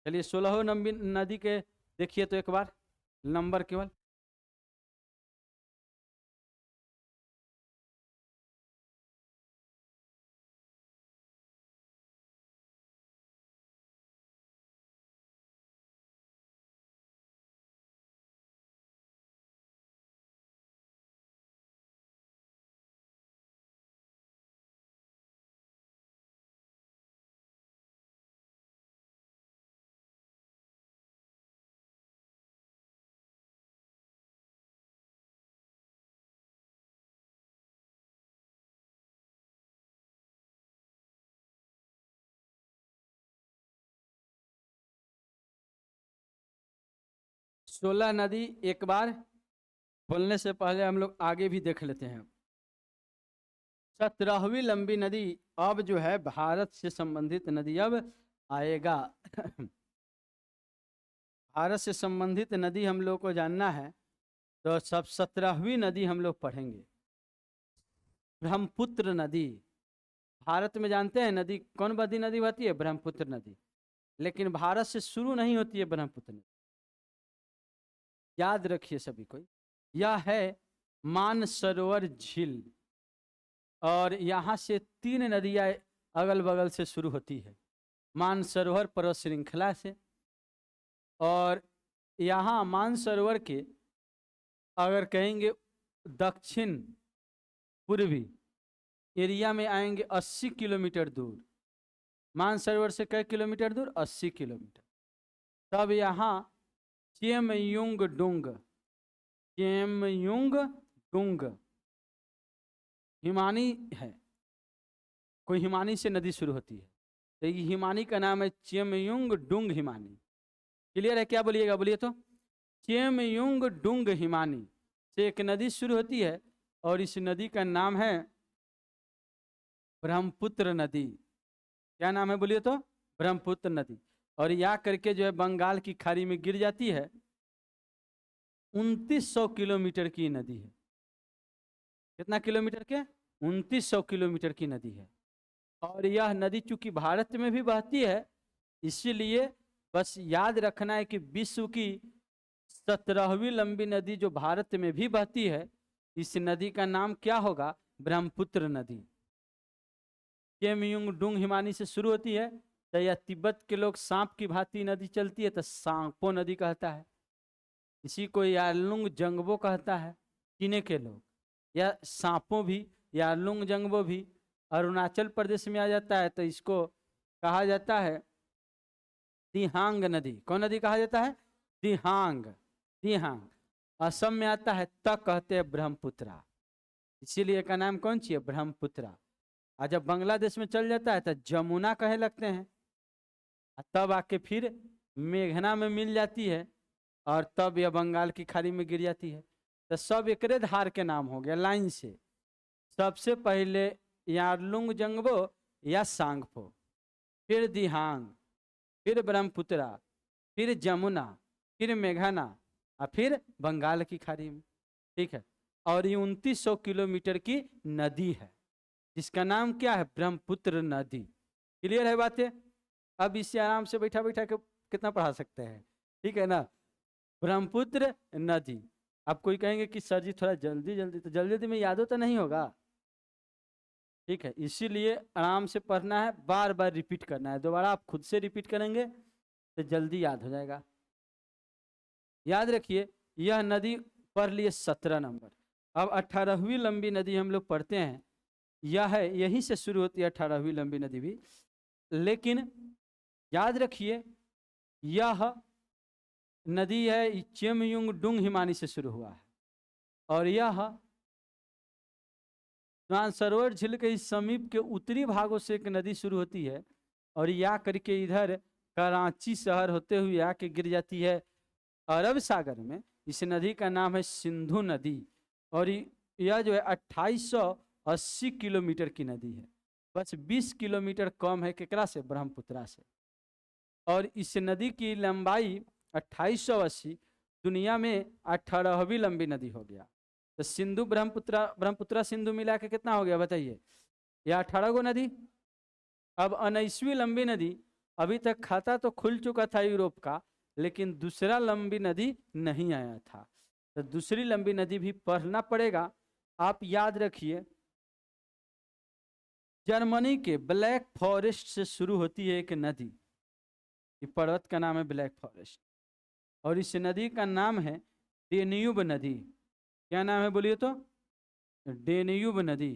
चलिए 16 लंबी नदी के देखिए तो एक बार नंबर केवल। सोलह नदी एक बार बोलने से पहले हम लोग आगे भी देख लेते हैं। 17वीं लंबी नदी अब जो है भारत से संबंधित नदी अब आएगा। भारत से संबंधित नदी हम लोग को जानना है तो सब 17वीं नदी हम लोग पढ़ेंगे, ब्रह्मपुत्र नदी। भारत में जानते हैं नदी कौन बड़ी नदी बहती है? ब्रह्मपुत्र नदी। लेकिन भारत से शुरू नहीं होती है ब्रह्मपुत्र नदी, याद रखिए सभी कोई। यह है मानसरोवर झील, और यहाँ से 3 नदियाँ अगल बगल से शुरू होती है मानसरोवर पर्वत श्रृंखला से। और यहाँ मानसरोवर के अगर कहेंगे दक्षिण पूर्वी एरिया में आएंगे 80 किलोमीटर दूर। मानसरोवर से कई किलोमीटर दूर? 80 किलोमीटर। तब यहाँ चेमयुंगडुंग हिमानी है, कोई हिमानी से नदी शुरू होती है, तो ये हिमानी का नाम है चेमयुंगडुंग हिमानी। क्लियर है? क्या बोलिएगा, बोलिए तो। चेमयुंगडुंग हिमानी से एक नदी शुरू होती है और इस नदी का नाम है ब्रह्मपुत्र नदी। क्या नाम है बोलिए तो? ब्रह्मपुत्र नदी। और या करके जो है बंगाल की खाड़ी में गिर जाती है। 2900 किलोमीटर की नदी है। कितना किलोमीटर के? 2900 किलोमीटर की नदी है। और यह नदी चूंकि भारत में भी बहती है, इसीलिए बस याद रखना है कि विश्व की 17वीं लंबी नदी जो भारत में भी बहती है, इस नदी का नाम क्या होगा? ब्रह्मपुत्र नदी। चेमयुंगडुंग हिमानी से शुरू होती है, तो यह तिब्बत के लोग सांप की भांति नदी चलती है तो सांपो नदी कहता है। इसी को यारलुंग जंगबो कहता है चीने के लोग। या सांपो भी, यारलुंग जंगबो भी अरुणाचल प्रदेश में आ जाता है, तो इसको कहा जाता है तिहांग नदी। कौन नदी कहा जाता है? दिहांग, दिहांग। असम में आता है त कहते हैं ब्रह्मपुत्रा, इसीलिए का नाम कौन सी है, ब्रह्मपुत्रा। और जब बांग्लादेश में चल जाता है तो जमुना कहे लगते हैं, तब आके फिर मेघना में मिल जाती है और तब यह बंगाल की खाड़ी में गिर जाती है। तो सब एकरे धार के नाम हो गया लाइन से। सबसे पहले यारलुंग जंगबो या सांगपो, फिर दिहांग, फिर ब्रह्मपुत्रा, फिर जमुना, फिर मेघना और फिर बंगाल की खाड़ी में। ठीक है, और ये 2900 किलोमीटर की नदी है जिसका नाम क्या है, ब्रह्मपुत्र नदी। क्लियर है बातें? अब इसे आराम से बैठा बैठा के कितना पढ़ा सकते हैं, ठीक है ना। ब्रह्मपुत्र नदी। आप कोई कहेंगे कि सर जी थोड़ा जल्दी जल्दी, तो जल्दी जल्दी में याद होता नहीं होगा, ठीक है। इसीलिए आराम से पढ़ना है, बार बार रिपीट करना है। दोबारा आप खुद से रिपीट करेंगे तो जल्दी याद हो जाएगा। याद रखिए, यह नदी पढ़ लिए 17 नंबर। अब 18वीं लंबी नदी हम लोग पढ़ते हैं, यह है, यहीं से शुरू होती है 18वीं लंबी नदी भी। लेकिन याद रखिए, यह नदी है चेमयुंग डुंग हिमानी से शुरू हुआ है, और यह मानसरोवर झील के इस समीप के उत्तरी भागों से एक नदी शुरू होती है और या करके इधर कराची शहर होते हुए आके गिर जाती है अरब सागर में। इस नदी का नाम है सिंधु नदी, और यह जो है 2880 किलोमीटर की नदी है, बस 20 किलोमीटर कम है केकरा से, ब्रह्मपुत्रा से। और इस नदी की लंबाई 2880 दुनिया में 18वीं लंबी नदी हो गया। तो सिंधु ब्रह्मपुत्रा, ब्रह्मपुत्रा सिंधु मिला के कितना हो गया बताइए, यह 18 गो नदी। अब 19वीं लंबी नदी, अभी तक खाता तो खुल चुका था यूरोप का, लेकिन दूसरा लंबी नदी नहीं आया था, तो दूसरी लंबी नदी भी पढ़ना पड़ेगा। आप याद रखिए, जर्मनी के ब्लैक फॉरेस्ट से शुरू होती है एक नदी, ये पर्वत का नाम है ब्लैक फॉरेस्ट, और इस नदी का नाम है डेन्यूब नदी। क्या नाम है बोलिए तो, डेन्यूब नदी,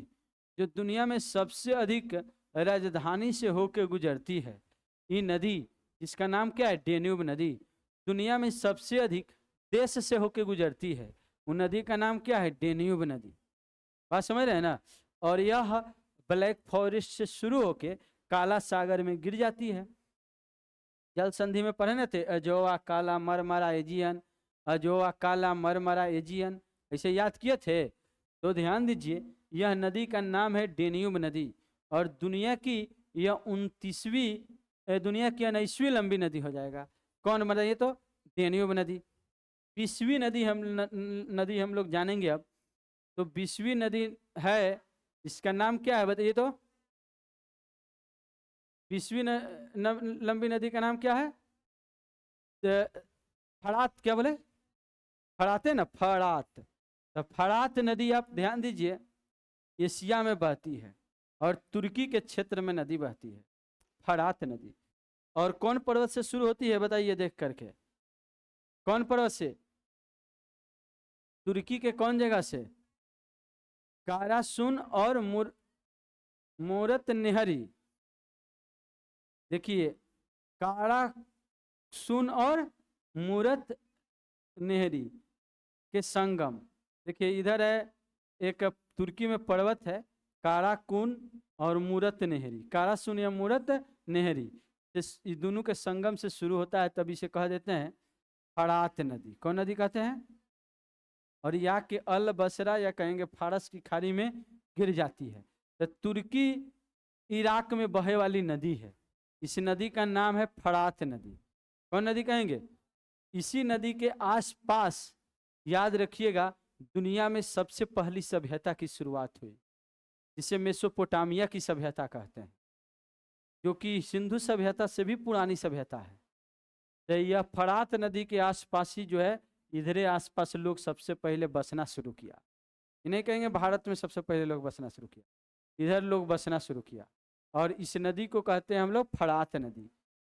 जो दुनिया में सबसे अधिक राजधानी से होकर गुजरती है। ये नदी, इसका नाम क्या है, डेन्यूब नदी, दुनिया में सबसे अधिक देश से होकर गुजरती है। वो नदी का नाम क्या है, डेन्यूब नदी। बात समझ रहे हैं ना। और यह ब्लैक फॉरेस्ट से शुरू होकर काला सागर में गिर जाती है। जल संधि में पढ़े ना थे, अजोवा काला मरमरा एजियन, अजोवा काला मरमरा एजियन, ऐसे याद किए थे। तो ध्यान दीजिए, यह नदी का नाम है डेन्यूब नदी, और दुनिया की यह 29वीं, दुनिया की 19वीं लंबी नदी हो जाएगा। कौन बताइए तो, डेन्यूब नदी। 20वीं नदी हम लोग जानेंगे अब। तो 20वीं नदी है, इसका नाम क्या है बताइए तो, 20वीं लंबी नदी का नाम क्या है, फरात, क्या बोले, फराते ना, फरात। तो फरात नदी आप ध्यान दीजिए, एशिया में बहती है और तुर्की के क्षेत्र में नदी बहती है, फरात नदी। और कौन पर्वत से शुरू होती है बताइए देख करके, कौन पर्वत से, तुर्की के कौन जगह से, कारासुन और मूरत नेहरी। देखिए, कारासुन और मूरत नेहरी के संगम। देखिए इधर है एक तुर्की में पर्वत है काराकुन और मूरत नेहरी, कारासुन या मूरत नेहरी, इस दोनों के संगम से शुरू होता है, तब इसे कह देते हैं फरात नदी। कौन नदी कहते हैं, और या के अल बसरा या कहेंगे फारस की खाड़ी में गिर जाती है। तो तुर्की इराक में बहे वाली नदी है, इस नदी का नाम है फरात नदी। कौन नदी कहेंगे, इसी नदी के आसपास याद रखिएगा दुनिया में सबसे पहली सभ्यता की शुरुआत हुई, जिसे मेसोपोटामिया की सभ्यता कहते हैं, जो कि सिंधु सभ्यता से भी पुरानी सभ्यता है। तो यह फरात नदी के आसपास ही जो है, इधरे आसपास लोग सबसे पहले बसना शुरू किया। इन्हें कहेंगे भारत में सबसे पहले लोग बसना शुरू किया, इधर लोग बसना शुरू किया, और इस नदी को कहते हैं हम लोग फरात नदी।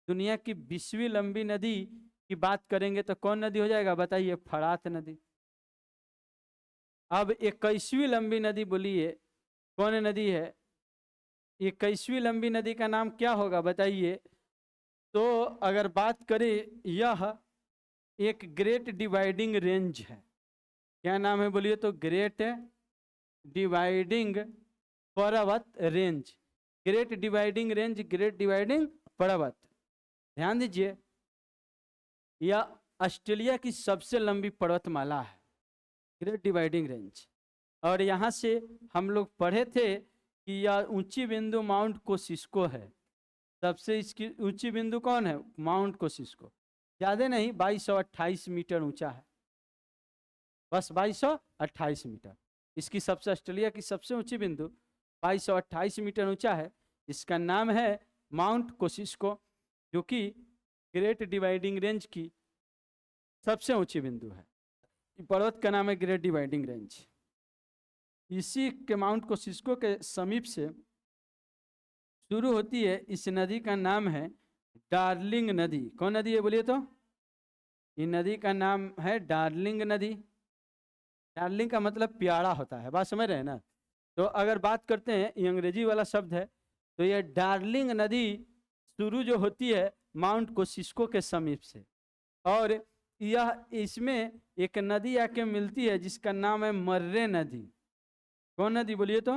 दुनिया की 20वीं लंबी नदी की बात करेंगे तो कौन नदी हो जाएगा बताइए, फरात नदी। अब 21वीं लंबी नदी बोलिए कौन नदी है, 21वीं लंबी नदी का नाम क्या होगा बताइए। तो अगर बात करें, यह एक ग्रेट डिवाइडिंग रेंज है। क्या नाम है बोलिए तो? ग्रेट डिवाइडिंग पर्वत range. Great dividing range, great dividing पर्वत। ध्यान दीजिए, यह ऑस्ट्रेलिया की सबसे लंबी पर्वतमाला है, ग्रेट डिवाइडिंग रेंज। और यहाँ से हम लोग पढ़े थे कि यह ऊंची बिंदु माउंट कोसिस्को है। सबसे इसकी ऊंची बिंदु कौन है? माउंट कोसिस्को। ज़्यादा नहीं, 2228 मीटर ऊंचा है, बस 2228 मीटर। इसकी सबसे, ऑस्ट्रेलिया की सबसे ऊंची बिंदु 2228 मीटर ऊंचा है। इसका नाम है माउंट कोसिस्को, जो कि ग्रेट डिवाइडिंग रेंज की सबसे ऊंची बिंदु है। पर्वत का नाम है ग्रेट डिवाइडिंग रेंज। इसी के माउंट कोसिस्को के समीप से शुरू होती है इस नदी का नाम है डार्लिंग नदी। कौन नदी है बोलिए तो? ये नदी का नाम है डार्लिंग नदी। डार्लिंग का मतलब प्यारा होता है, बात समझ रहे हैं ना? तो अगर बात करते हैं, ये अंग्रेजी वाला शब्द है, तो ये डार्लिंग नदी शुरू जो होती है माउंट कोसिस्को के समीप से, और यह इसमें एक नदी आके मिलती है जिसका नाम है मर्रे नदी। कौन नदी बोलिए तो?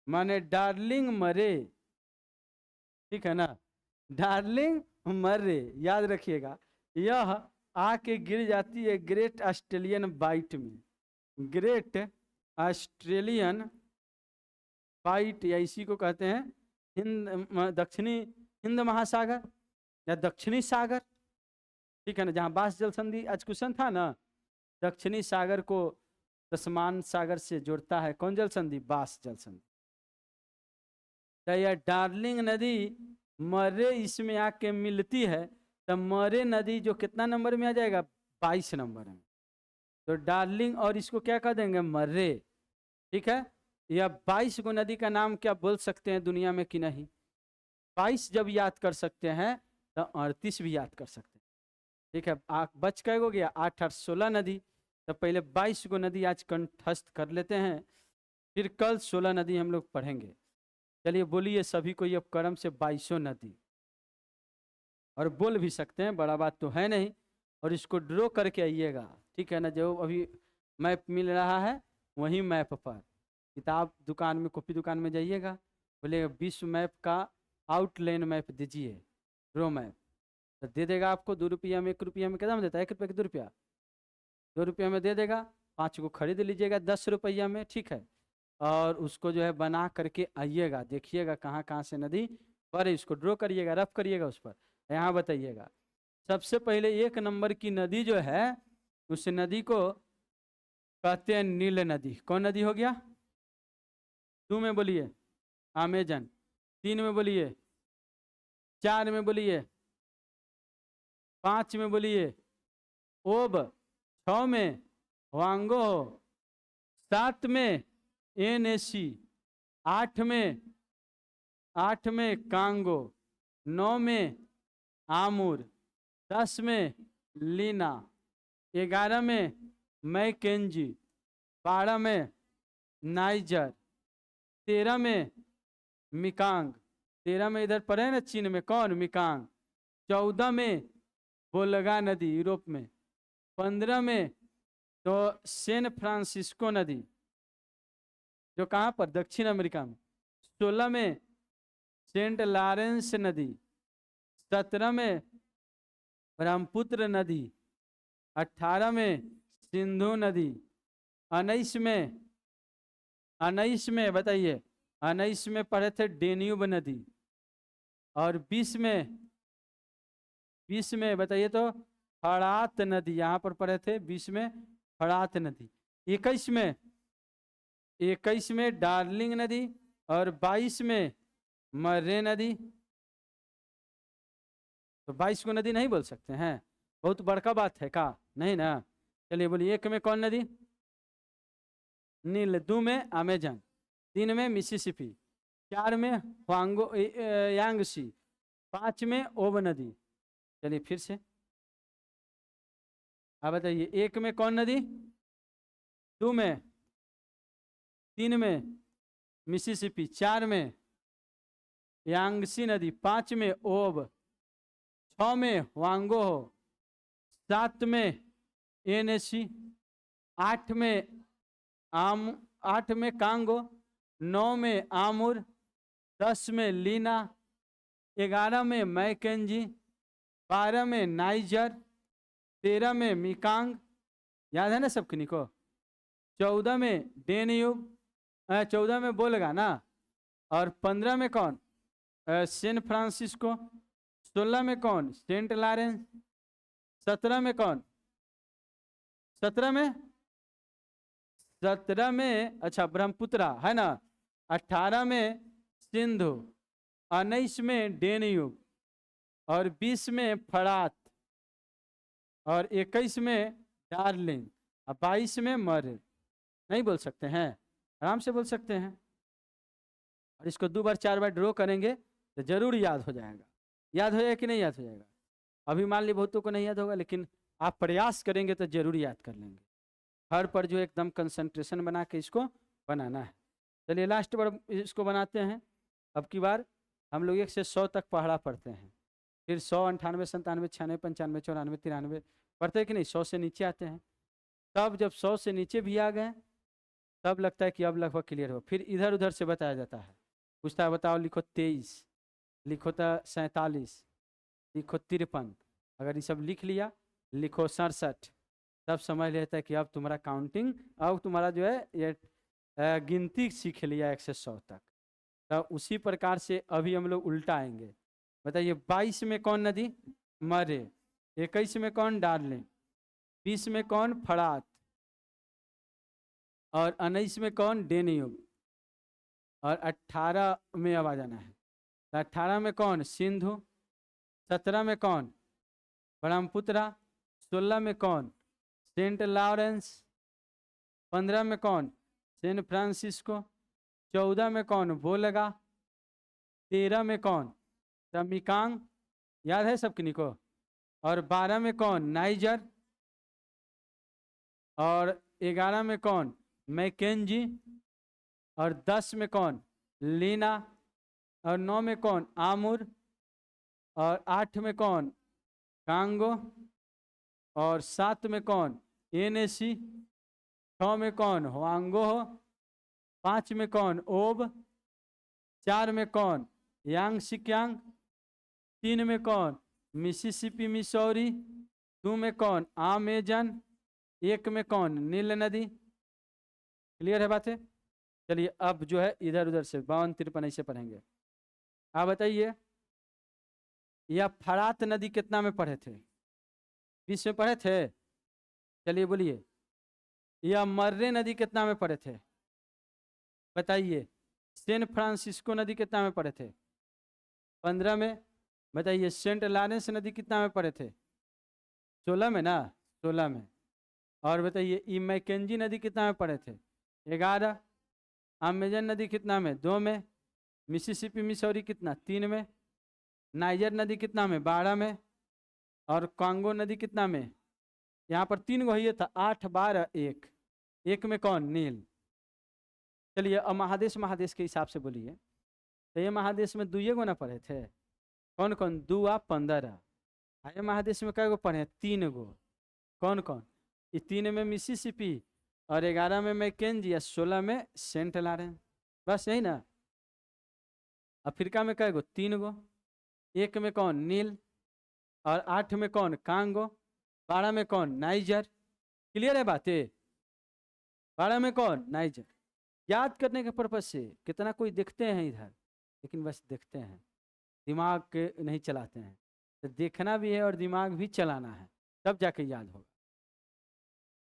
माने डार्लिंग मरे, ठीक है ना? डार्लिंग मर्रे, याद रखिएगा। यह आके गिर जाती है ग्रेट ऑस्ट्रेलियन बाइट में। ग्रेट ऑस्ट्रेलियन बाइट, या इसी को कहते हैं दक्षिणी हिंद महासागर या दक्षिणी सागर, ठीक है ना? जहाँ बास जल संधि आज क्वेश्चन था ना, दक्षिणी सागर को तस्मान सागर से जोड़ता है कौन जल संधि? बास जल संधि। तो यह डार्लिंग नदी मर्रे इसमें आके मिलती है, तो मर्रे नदी जो कितना नंबर में आ जाएगा? 22 नंबर में। तो डार्लिंग और इसको क्या कह देंगे? मर्रे, ठीक है? यह 22 को नदी का नाम क्या बोल सकते हैं दुनिया में कि नहीं? 22 जब याद कर सकते हैं तो 38 भी याद कर सकते हैं, ठीक है? बच कै हो गया? 8 और 16 नदी। तो पहले 22 को नदी आज कंठस्थ कर लेते हैं, फिर कल 16 नदी हम लोग पढ़ेंगे। चलिए बोलिए सभी को, ये क्रम से 22 नदी, और बोल भी सकते हैं, बड़ा बात तो है नहीं। और इसको ड्रॉ करके आइएगा, ठीक है ना? जो अभी मैप मिल रहा है वही मैप पर, किताब दुकान में, कॉपी दुकान में जाइएगा, बोले विश्व मैप का आउटलाइन मैप दीजिए, ड्रॉ मैप, तो दे देगा आपको 2 रुपया में, 1 रुपया में। कितना में देता है? 1 रुपये के 2 रुपया, 2 रुपया में दे देगा। 5 को खरीद लीजिएगा 10 रुपया में, ठीक है? और उसको जो है बना करके आइएगा, देखिएगा कहाँ कहाँ से नदी पर, इसको ड्रॉ करिएगा, रफ करिएगा उस पर, यहाँ बताइएगा। सबसे पहले 1 नंबर की नदी जो है, उस नदी को कहते हैं नील नदी। कौन नदी हो गया? 2 में बोलिए अमेजन, 3 में बोलिए, 4 में बोलिए, 5 में बोलिए ओब, 6 में वांगो, 7 में एनएसी, 8 में कांगो, 9 में आमूर, 10 में लीना, 11 में मैकेंजी, 12 में नाइजर, 13 में मिकांग, 13 में इधर पड़े ना चीन में, कौन? मिकांग। 14 में बोलगा नदी यूरोप में, 15 में तो सैन फ्रांसिस्को नदी जो कहाँ पर? दक्षिण अमेरिका में। 16 में सेंट लॉरेंस नदी, 17 में ब्रह्मपुत्र नदी, 18 में सिंधु नदी, 19 में बताइए, 19 में पढ़े थे डेन्यूब नदी, और 20 में बताइए तो फरात नदी, यहाँ पर पढ़े थे 20 में फरात नदी। 21 में डार्लिंग नदी, और 22 में मर्रे नदी। तो 22 को नदी नहीं बोल सकते हैं? बहुत बड़का बात है का? नहीं ना? चलिए बोलिए, 1 में कौन नदी? नील, 2 में अमेजन, 3 में मिसिसिपी, 4 में वांगो यांगसी, 5 में ओब नदी। चलिए फिर से आप बताइए, 1 में कौन नदी? 2 में, 3 में मिसिसिपी, 4 में यांगसी नदी, 5 में ओब, 6 में वांगो, 7 में एनएसी, 8 में आम 8 में कांगो, 9 में आमुर, 10 में लीना, 11 में मैकेंजी, 12 में नाइजर, 13 में मिकांग, याद है ना सब किन्हीं को, 14 में डेनयूब, 14 में बोलेगा ना, और 15 में कौन, सैन फ्रांसिस्को, 16 में कौन, सेंट लॉरेंस, 17 में कौन, 17 में अच्छा ब्रह्मपुत्रा है ना, 18 में सिंधु, 19 में डेनयूब, और 20 में फरात, और 21 में डार्लिंग, और 22 में मरे। नहीं बोल सकते हैं, आराम से बोल सकते हैं, और इसको 2 बार 4 बार ड्रॉ करेंगे तो जरूर याद हो जाएगा। याद हो जाएगा कि नहीं याद हो जाएगा? अभी मान ली बहुतों को नहीं याद होगा, लेकिन आप प्रयास करेंगे तो जरूर याद कर लेंगे। हर पर जो एकदम कंसंट्रेशन बना के इसको बनाना है। चलिए लास्ट बार इसको बनाते हैं। अब की बार हम लोग 1 से 100 तक पहाड़ा पढ़ते हैं, फिर 100, 98, 97, 96, 95, 94, 93 पढ़ते हैं कि नहीं, 100 से नीचे आते हैं। तब जब 100 से नीचे भी आ गए तब लगता है कि अब लगभग क्लियर हो, फिर इधर उधर से बताया जाता है। पूछता है बताओ, लिखो 23, लिखो तो 47, लिखो 53, अगर ये सब लिख लिया, लिखो 67, तब समझ लेता है कि अब तुम्हारा काउंटिंग, अब तुम्हारा जो है ये गिनती सीख लिया 1 से 100 तक। तो उसी प्रकार से अभी हम लोग उल्टा आएंगे। बताइए 22 में कौन नदी, मरे, 21 में कौन, डार्लिंग, 20 में कौन, फरात, और 19 में कौन, डेनियूब, और 18 में अब आ जाना है। तो 18 में कौन, सिंधु, 17 में कौन, ब्रह्मपुत्रा, 16 में कौन, सेंट लॉरेंस, 15 में कौन, सैन फ्रांसिस्को, 14 में कौन, वोल्गा, 13 में कौन, मिकांग, याद है सब किन्हीं को, और 12 में कौन, नाइजर, और 11 में कौन, मैकेंजी, और 10 में कौन, लीना, और 9 में कौन, आमुर, और 8 में कौन, कांगो, और 7 में कौन, एनएसी, 6 में कौन, हुआंगो, 5 में कौन, ओब, 4 में कौन, यांग सिक्यांग, 3 में कौन, मिसिसिपी मिसौरी, 2 में कौन, अमेजन, 1 में कौन, नील नदी। क्लियर है बातें? चलिए अब जो है इधर उधर से 52, 53 ऐसे पढ़ेंगे। आप बताइए यह फरात नदी कितना में पढ़े थे, 20 में पढ़े थे? चलिए बोलिए। यह मर्रे नदी कितना में पढ़े थे, बताइए। सैन फ्रांसिस्को नदी कितना में पढ़े थे, 15 में। बताइए सेंट लॉरेंस नदी कितना में पढ़े थे, 16 में ना, 16 में। और बताइए ई मैकेंजी नदी कितना में पढ़े थे, 11। अमेजन नदी कितना में, 2 में। मिसिसिपी मिसौरी कितना, 3 में। नाइजर नदी कितना में, 12 में। और कांगो नदी कितना में, यहाँ पर 3 गो ही था, 8, 12, 1। 1 में कौन, नील। चलिए अब महादेश महादेश के हिसाब से बोलिए। तो ये महादेश में 2 गो ना पढ़े थे, कौन कौन, 2 आ 15। ये महादेश में कै गो पढ़े, 3 गो। कौन कौन, ये 3 में मिसिसिपी, और 11 में मैकेंजी, या 16 में सेंट लॉरेंस। बस यही ना। अफ्रीका में कै गो, 3 गो। 1 में कौन, नील, और 8 में कौन, कांगो, 12 में कौन, नाइजर। क्लियर है बातें? 12 में कौन, नाइजर। याद करने के पर्पज से, कितना कोई देखते हैं इधर, लेकिन बस देखते हैं, दिमाग के नहीं चलाते हैं। तो देखना भी है और दिमाग भी चलाना है, तब जाके याद होगा।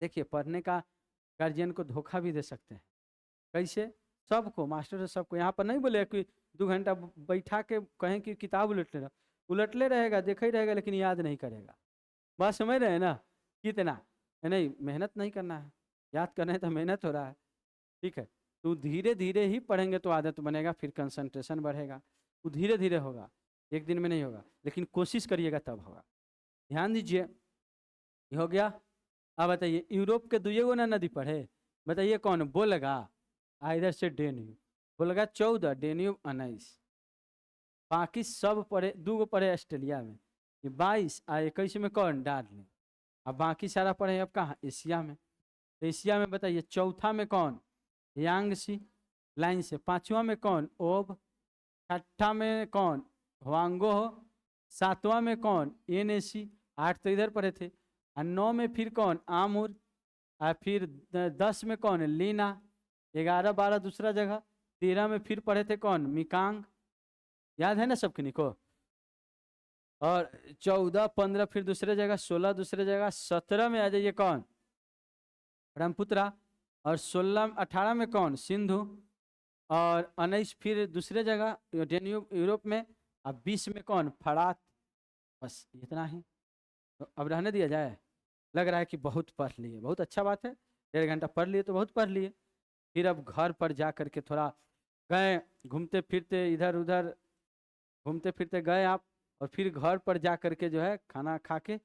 देखिए पढ़ने का गार्जियन को धोखा भी दे सकते हैं। कैसे? सबको, मास्टर सबको। यहाँ पर नहीं बोले कि 2 घंटा बैठा के कहें कि किताब उलटले रहो, उलटले रहेगा, देखा ही रहेगा, लेकिन याद नहीं करेगा। बात समझ रहे हैं ना? कितना नहीं मेहनत नहीं करना है, याद करना है तो मेहनत हो रहा है। ठीक है, तो धीरे धीरे ही पढ़ेंगे तो आदत बनेगा, फिर कंसंट्रेशन बढ़ेगा। वो धीरे धीरे होगा, एक दिन में नहीं होगा, लेकिन कोशिश करिएगा तब होगा। ध्यान दीजिए, ये हो गया। अब बताइए यूरोप के 2 गो ना नदी पढ़े, बताइए कौन, बोलगा, इधर से डेन्यूब। बोलगा 14, डेन्यूब 19। बाकी सब पढ़े, 2 गो पढ़े ऑस्ट्रेलिया में, ये 22, और 21 में कौन, डार्लिंग। अब बाकी सारा पढ़े अब कहाँ, एशिया में। तो एशिया में बताइए चौथा में कौन, यांगसी लाइन से। पांचवा में कौन, ओब। छठा में कौन, हुआंगो हो। सातवां में कौन, एनएसी। 8 तो इधर पढ़े थे। और 9 में फिर कौन, आमुर। और फिर 10 में कौन, लीना। 11 12 दूसरा जगह। 13 में फिर पढ़े थे कौन, मिकांग। याद है ना सबके को। और 14 15 फिर दूसरे जगह, 16 दूसरे जगह, 17 में आ जाइए कौन, ब्रह्मपुत्रा। और 16 18 में कौन, सिंधु। और 19 फिर दूसरे जगह यूरोप में। अब 20 में कौन, फरात। बस इतना ही। तो अब रहने दिया जाए। लग रहा है कि बहुत पढ़ लिए, बहुत अच्छा बात है। 1.5 घंटा पढ़ लिए तो बहुत पढ़ लिए। फिर अब घर पर जा करके थोड़ा गए घूमते फिरते, इधर उधर घूमते फिरते गए आप। और फिर घर पर जा करके जो है खाना खा के